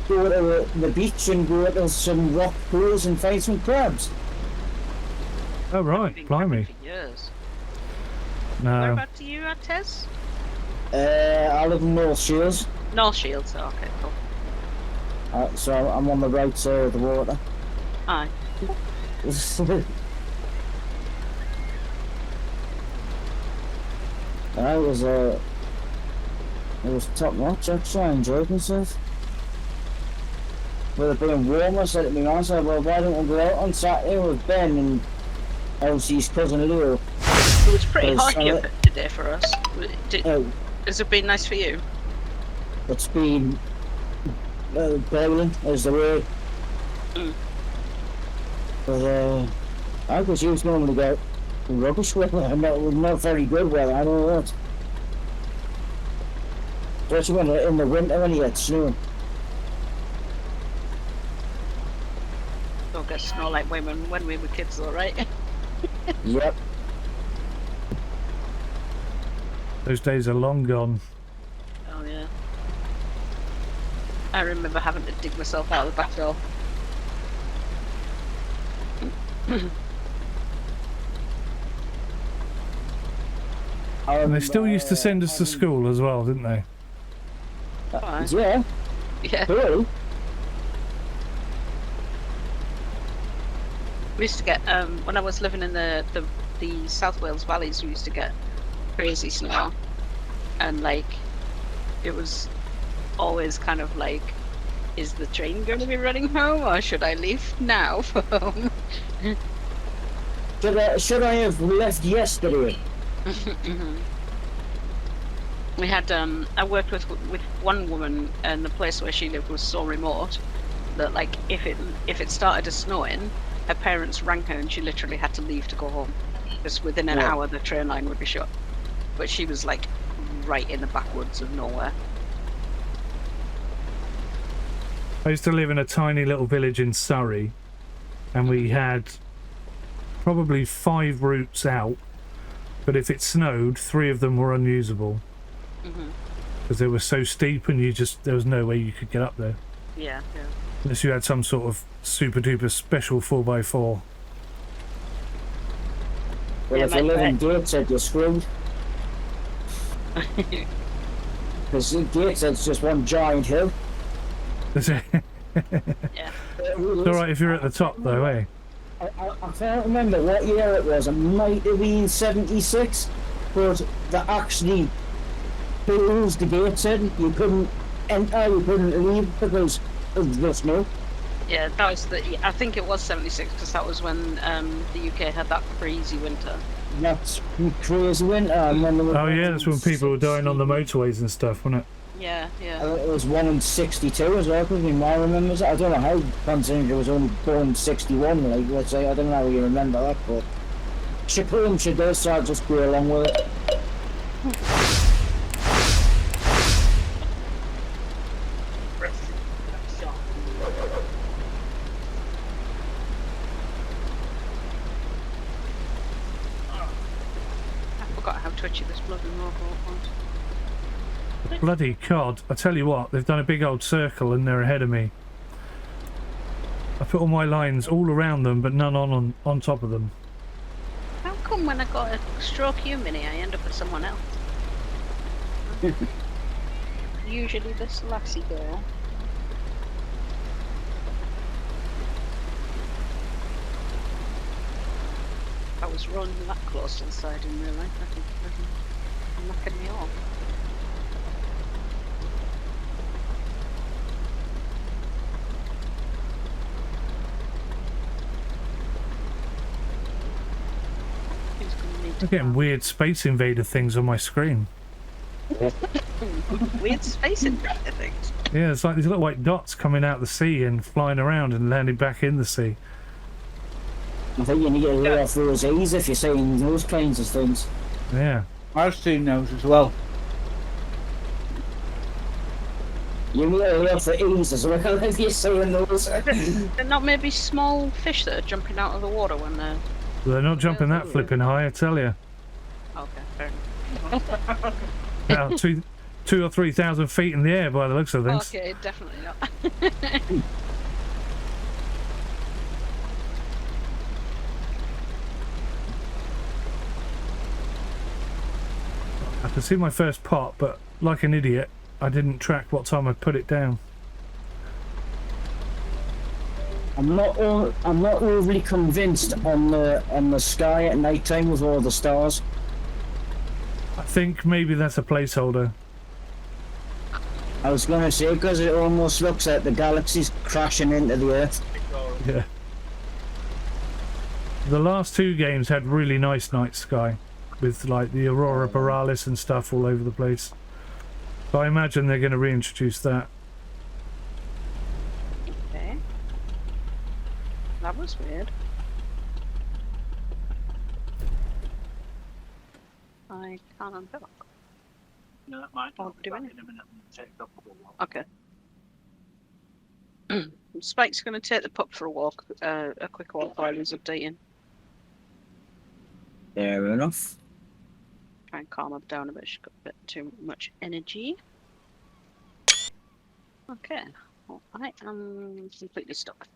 go to the beach and go to some rock pools and find some crabs. Oh I've right, been blimey. camping for years. No. Whereabouts are you at, Tez? I live in North Shields, North Shields. Oh, okay, cool. so I'm on the right side of the water. Aye. It was top notch. Actually, I enjoyed myself. With it being warm, I said to me, I said, well, why don't we go out on Saturday with Ben and obviously his cousin Leo? It was pretty Yes, hot here today for us. Has it been nice for you? It's been boiling, as the word. Mm. But I was used normally go rubbish weather, and not very good weather, I know that. Especially when in the winter when you get snow. Don't get snow like when we were kids, though, right? Yep. Those days are long gone. Oh yeah. I remember having to dig myself out of the back door. And they still used to send us to school as well, didn't they? Fine. Yeah. Yeah. Cool. We used to get when I was living in the South Wales valleys, we used to get crazy snow, and like it was always kind of like, is the train going to be running home, or should I leave now for home? Should I have left yesterday? We had I worked with one woman, and the place where she lived was so remote that like if it started to snowing, her parents rang her and she literally had to leave to go home. Just within an hour the train line would be shut. But she was like right in the backwoods of nowhere. I used to live in a tiny little village in Surrey, and we had probably 5 routes out, but if it snowed, 3 of them were unusable. Because they were so steep and there was no way you could get up there. Yeah, yeah. Unless you had some sort of super duper special 4x4. Well, Yeah, if you live in mate. Gateshead, you're screwed. Because Gateshead's just one giant hill. It's Yeah. alright if you're at the top though, eh? I can't remember what year it was. It might have been 76, but they actually closed the Gateshead. You couldn't enter, you couldn't leave because of the snow. Yeah, that was I think it was 76, because that was when the UK had that crazy winter. That's crazy winter. And when they were Oh yeah, that's when people were dying on the motorways and stuff, wasn't it? Yeah, I yeah. think it was 1 in 62 as well, because my mum remembers it. I don't know how, considering it was only born in 61, like, let's say, I don't know how you remember that, but she pretty much does, so I'll just go along with it. I forgot how twitchy this bloody robot was. Bloody cod! I tell you what, they've done a big old circle and they're ahead of me. I put all my lines all around them, but none on top of them. How come when I got a stroke you mini, I end up with someone else? Usually this lassie girl. I was running that close to the side in real life. I think it was knocking me off. Who's gonna need to I'm getting weird Space Invader things on my screen. weird space invader things. Yeah, it's like these little white dots coming out of the sea and flying around and landing back in the sea. I think you need to lay off those E's if you're saying those kinds of things. Yeah. I've seen those as well. You need to lay off the E's as well if you're saying those. They're not maybe small fish that are jumping out of the water when they're... They're not jumping that flipping high, I tell you. Okay, fair enough. About 2,000 or 3,000 feet in the air by the looks of things. Okay, definitely not. I can see my first pot, but like an idiot, I didn't track what time I put it down. I'm not overly convinced on the sky at night time with all the stars. I think maybe that's a placeholder. I was gonna say, because it almost looks like the galaxy's crashing into the Earth. Yeah. The last two games had really nice night sky, with like the aurora borealis and stuff all over the place. So I imagine they're going to reintroduce that. Okay. That was weird. I can't unblock. No, that might Oh, do back it. in a minute and take it up a while. Okay. Spike's going to take the pup for a walk, a quick walk while he's updating. Fair enough. Try and calm her down a bit. She's got a bit too much energy. Okay. Well, I am completely stuck.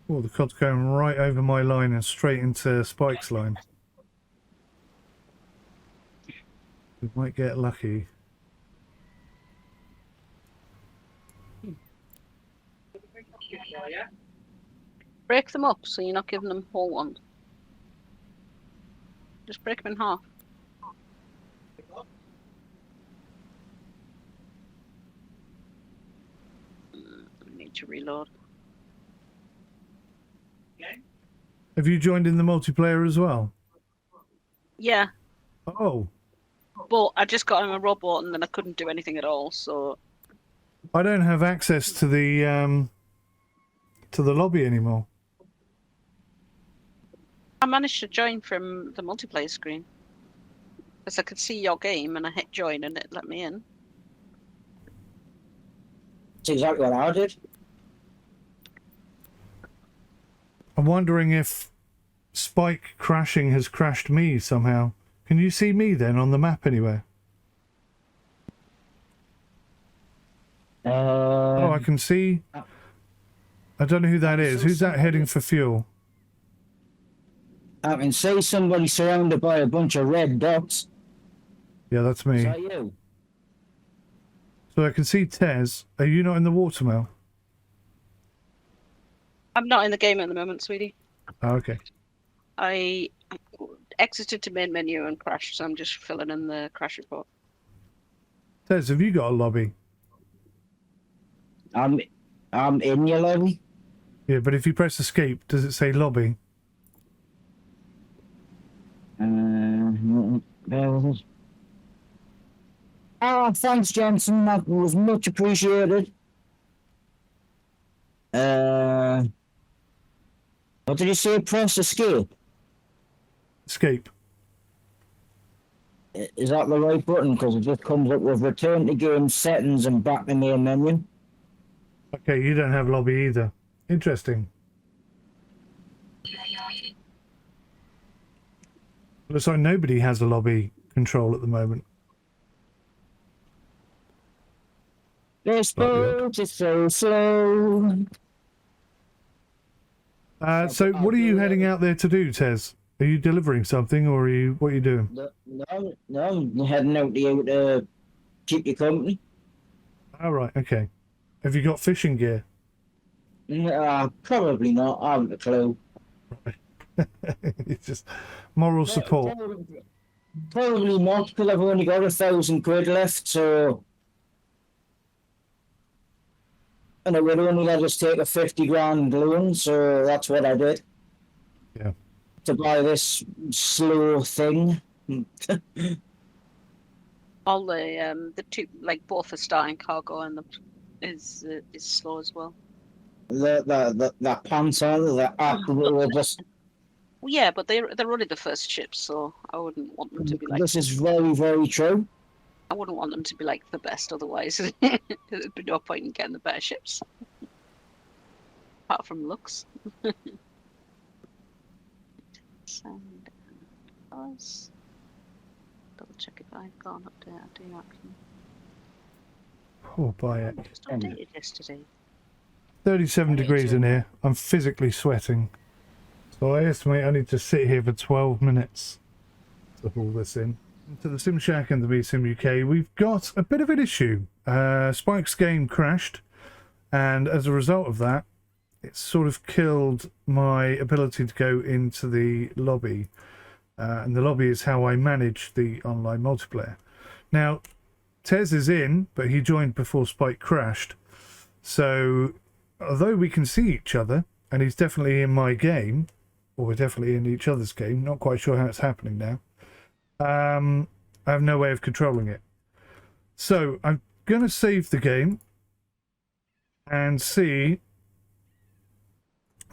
Oh, the cod's going right over my line and straight into Spike's line. We might get lucky. Break them up so you're not giving them whole ones. Just break them in half. I need to reload. Have you joined in the multiplayer as well? Yeah, Oh, but I just got him a robot and then I couldn't do anything at all, so... I don't have access to the lobby anymore. I managed to join from the multiplayer screen. Because I could see your game and I hit join and it let me in. That's exactly what I did. I'm wondering if Spike crashing has crashed me somehow. Can you see me then on the map anywhere? Oh, I can see. I don't know who that is. Who's that heading for fuel? I can see somebody surrounded by a bunch of red dots. Yeah, that's Is me. that you? So I can see Tez. Are you not in the watermill? I'm not in the game at the moment, sweetie. Oh, okay. I exited to main menu and crashed, so I'm just filling in the crash report. Tez, have you got a lobby? I'm in your lobby. Yeah, but if you press escape, does it say lobby? Bear with us. Ah, thanks, Jensen. That was much appreciated. What did you say? Press escape. Escape. Is that the right button? Because it just comes up with return to game settings and back to main menu. Okay, you don't have lobby either. Interesting. Looks like nobody has a lobby control at the moment. This boat is so slow. So what are you heading out there to do, Tez? Are you delivering something, or what are you doing? No, I'm heading out to keep you company. All right, okay. Have you got fishing gear? Probably not. I haven't a clue. It's just moral support. Probably not, because I've only got 1,000 quid left, so. And it would only let us take a 50 grand loan, so that's what I did. Yeah. To buy this slow thing. All the two, like both the starting cargo and the is slow as well. The pants on, the absolutely just. Well, yeah, but they're only the first ships, so I wouldn't want them to be like. This is very, very true. I wouldn't want them to be like the best, otherwise there'd be no point in getting the better ships. Apart from looks. Send us. Double check if I've got an update. I do actually. Oh, buy it. Just updated yesterday. 37 degrees in here. I'm physically sweating. So I estimate I need to sit here for 12 minutes to haul this in. To the Sim Shack and the VSim UK, we've got a bit of an issue. Spike's game crashed, and as a result of that, it's sort of killed my ability to go into the lobby. And the lobby is how I manage the online multiplayer. Now, Tez is in, but he joined before Spike crashed. So, although we can see each other, and he's definitely in my game, or we're definitely in each other's game, not quite sure how it's happening now. I have no way of controlling it. So I'm going to save the game and see.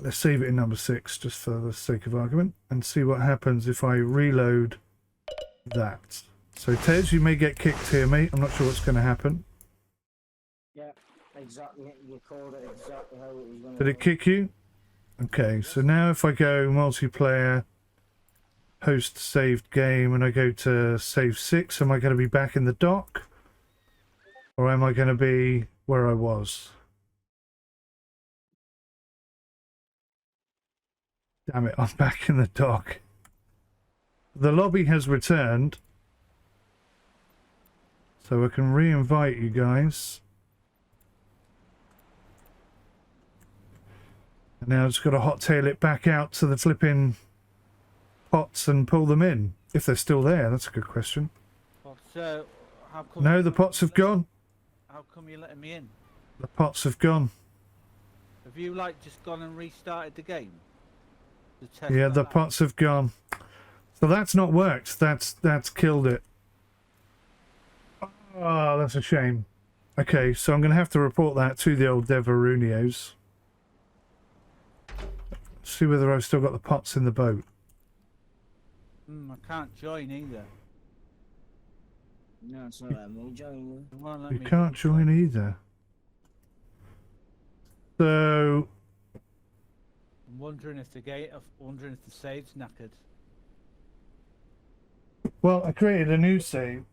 Let's save it in number 6 just for the sake of argument and see what happens if I reload that. So Tez, you may get kicked here, mate. I'm not sure what's going to happen. Yeah, exactly. You called it exactly how it was going to. Did it kick you? Okay, so now if I go multiplayer, host saved game, and I go to save 6, am I going to be back in the dock? Or am I going to be where I was? Damn it, I'm back in the dock. The lobby has returned. So I can re-invite you guys. And now I've just got to hot tail it back out to the flipping pots and pull them in. If they're still there, that's a good question. But, how come No, the pots have gone. How come you're letting me in? The pots have gone. Have you like just gone and restarted the game? To test Yeah, that the out? pots have gone. So that's not worked. That's killed it. Oh, that's a shame. Okay, so I'm going to have to report that to the old Devarunios. See whether I've still got the pots in the boat. I can't join either. No, it's not letting me join It won't let You me can't join either. So I'm wondering if the save's knackered. well, I created a new save.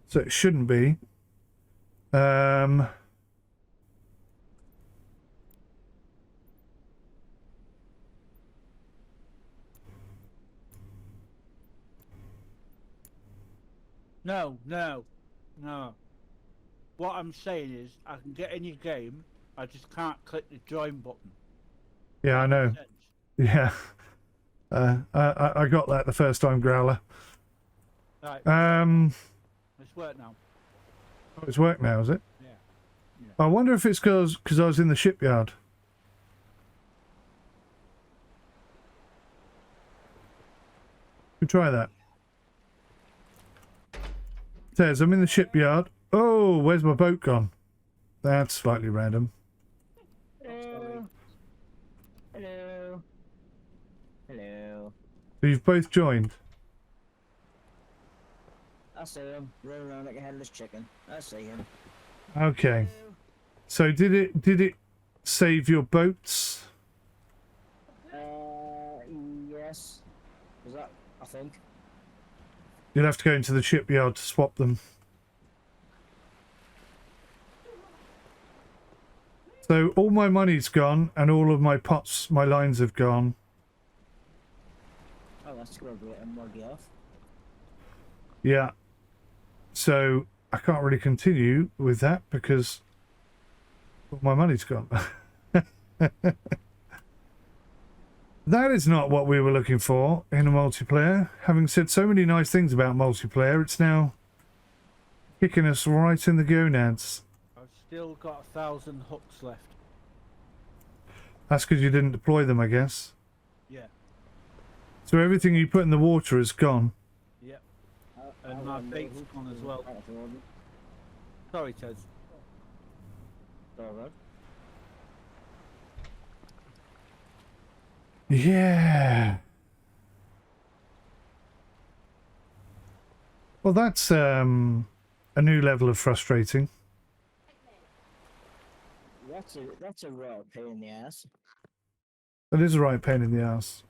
So it shouldn't be. No. What I'm saying is, I can get in your game, I just can't click the join button. Yeah, I know. Yeah. I got that the first time, Growler. Right, it's work now. Oh, it's work now, is it? Yeah. I wonder if it's because I was in the shipyard. We try that. Says I'm in the shipyard. Oh, where's my boat gone? That's slightly random. Hello. Hello. Hello. So you've both joined. I see him running around like a headless chicken. I see him. Okay. So did it save your boats? Yes. Was that? I think. You'll have to go into the shipyard to swap them. So all my money's gone and all of my pots, my lines have gone. Oh, that's good. I'm already off. Yeah. So I can't really continue with that because all my money's gone. That is not what we were looking for in a multiplayer. Having said so many nice things about multiplayer, it's now kicking us right in the gonads. I've still got 1,000 hooks left. That's because you didn't deploy them, I guess. Yeah. So everything you put in the water is gone. Yep. And my bait's gone as well. Sorry, Tez. Alright. Yeah. Well, that's a new level of frustrating. That's a real pain in the ass. That is a right pain in the ass.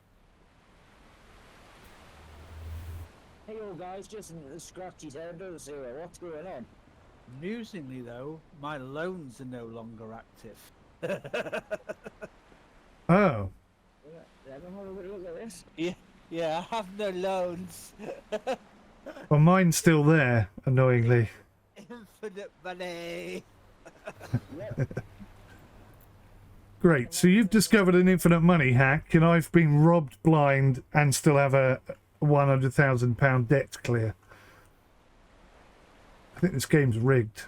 Hey, yo, guys, just scratch his head over here. What's going on? Amusingly, though, my loans are no longer active. Oh. Let me have a look at this. Yeah, I have no loans. Well, mine's still there, annoyingly. Infinite money. Great. So you've discovered an infinite money hack, and I've been robbed blind and still have a £100,000 debt to clear. I think this game's rigged.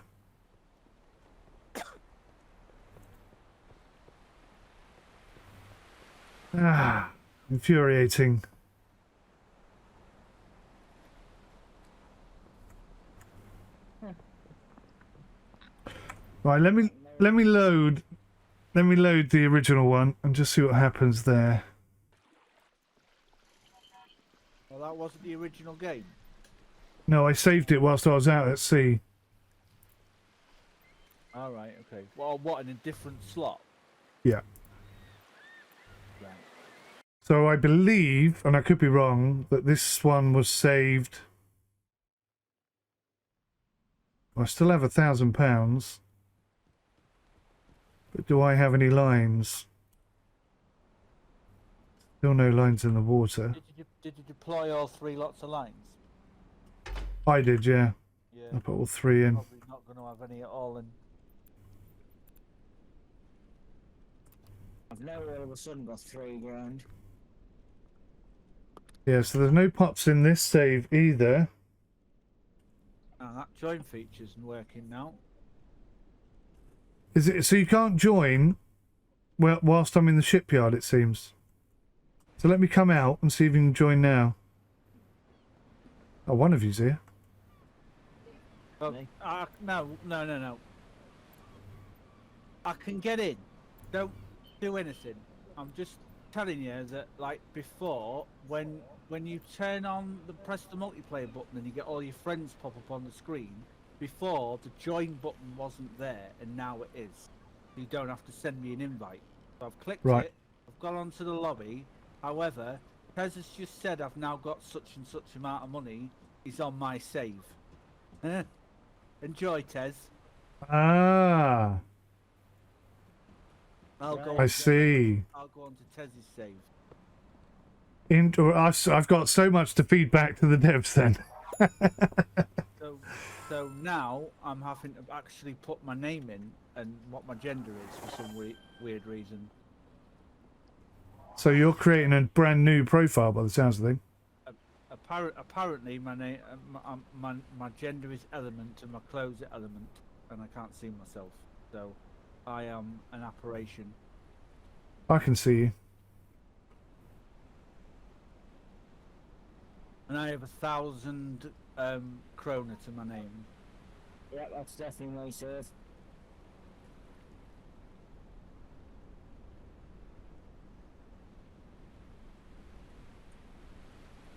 Ah, infuriating. Right, let me load the original one and just see what happens there. Well, that wasn't the original game. No, I saved it whilst I was out at sea. All right, okay. Well, what, in a different slot? Yeah. Right. So I believe, and I could be wrong, that this one was saved. I still have £1,000. But do I have any lines? Still no lines in the water. Did you deploy all 3 lots of lines? I did, yeah. Yeah. I put all 3 in. Probably not going to have any at all. And I've now all of a sudden got 3 grand. Yeah, so there's no pops in this save either. that join feature isn't working now. Is it so you can't join whilst I'm in the shipyard, it seems. So let me come out and see if you can join now. Oh, one of you's here. Oh, no. I can get in. Don't do anything. I'm just telling you that, like before, when you turn on press the multiplayer button and you get all your friends pop up on the screen, before the join button wasn't there and now it is. You don't have to send me an invite. So I've clicked it, I've gone onto the lobby. However, Tez has just said I've now got such and such amount of money is on my save. Enjoy, Tez. Ah, I see. I'll go on to Tez's save. I've got so much to feed back to the devs then. So now I'm having to actually put my name in and what my gender is for some weird reason. So you're creating a brand new profile by the sounds of things. Apparently, my name, my gender is element and my clothes are element, and I can't see myself. So I am an apparition. I can see you. And I have 1,000 kroner to my name. Yeah, that's definitely my serve.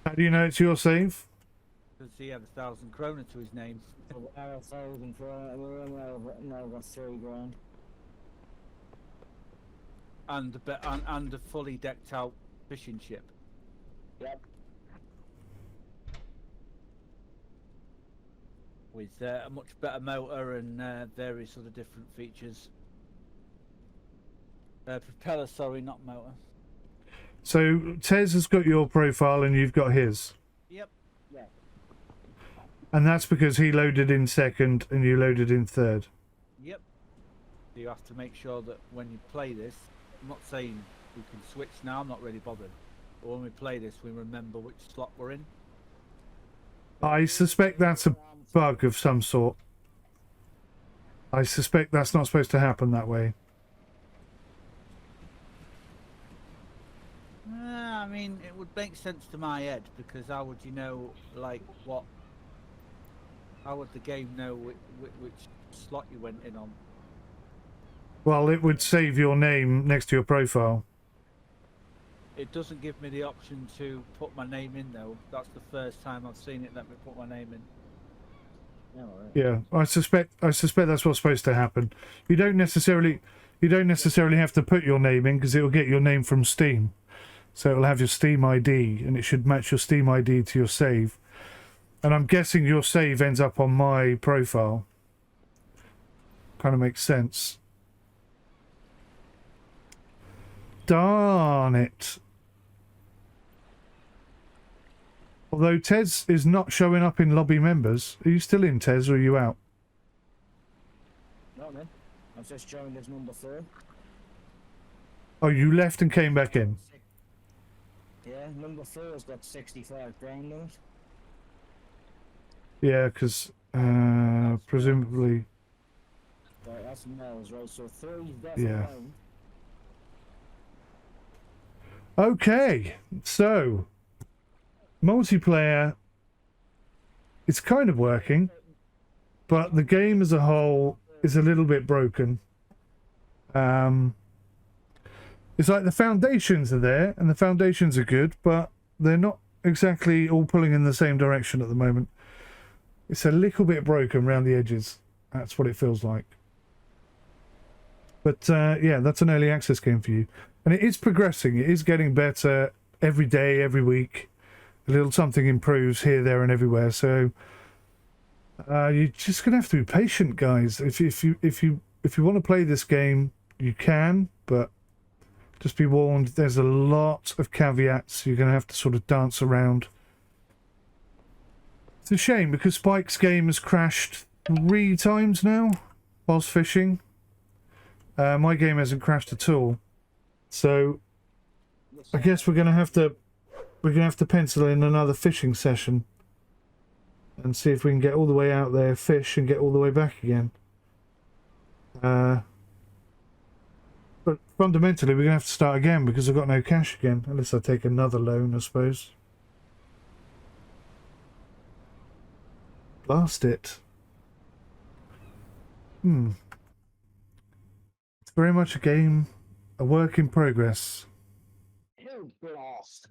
How do you know it's your save? Because he had 1,000 kroner to his name. I have 1,000 for now got 3 grand. And a fully decked out fishing ship. Yep. With a much better motor and various other different features. Propeller, sorry, not motor. So Tez has got your profile and you've got his. Yep. Yeah. And that's because he loaded in second and you loaded in third. Yep. You have to make sure that when you play this, I'm not saying we can switch now, I'm not really bothered. But when we play this, we remember which slot we're in. I suspect that's a bug of some sort. I suspect that's not supposed to happen that way. I mean, it would make sense to my head, because how would you know, like, what... How would the game know which slot you went in on? Well, it would save your name next to your profile. It doesn't give me the option to put my name in, though. That's the first time I've seen it let me put my name in. No, right. Yeah, I suspect that's what's supposed to happen. You don't necessarily have to put your name in, because it will get your name from Steam. So it'll have your Steam ID, and it should match your Steam ID to your save. And I'm guessing your save ends up on my profile. Kind of makes sense. Darn it. Although Tez is not showing up in lobby members. Are you still in, Tez, or are you out? No, man. I've just joined as number 4. Oh, you left and came back in. Yeah, number 4 has got 65 grand on it. Yeah, because presumably... Right, that's Mel's, right? So 3's definitely Yeah. mine. Okay, so... multiplayer... it's kind of working, but the game as a whole is a little bit broken. It's like the foundations are there, and the foundations are good, but they're not exactly all pulling in the same direction at the moment. It's a little bit broken around the edges. That's what it feels like. But yeah, that's an early access game for you. And it is progressing. It is getting better every day, every week. A little something improves here, there, and everywhere. So you're just gonna have to be patient, guys. If you want to play this game, you can, but just be warned, there's a lot of caveats you're going to have to sort of dance around. It's a shame, because Spike's game has crashed 3 times now whilst fishing. My game hasn't crashed at all. So I guess we're going to have to pencil in another fishing session and see if we can get all the way out there, fish, and get all the way back again. But fundamentally, we're going to have to start again, because I've got no cash again. Unless I take another loan, I suppose. Blast it. It's very much a game, a work in progress. Hell blast.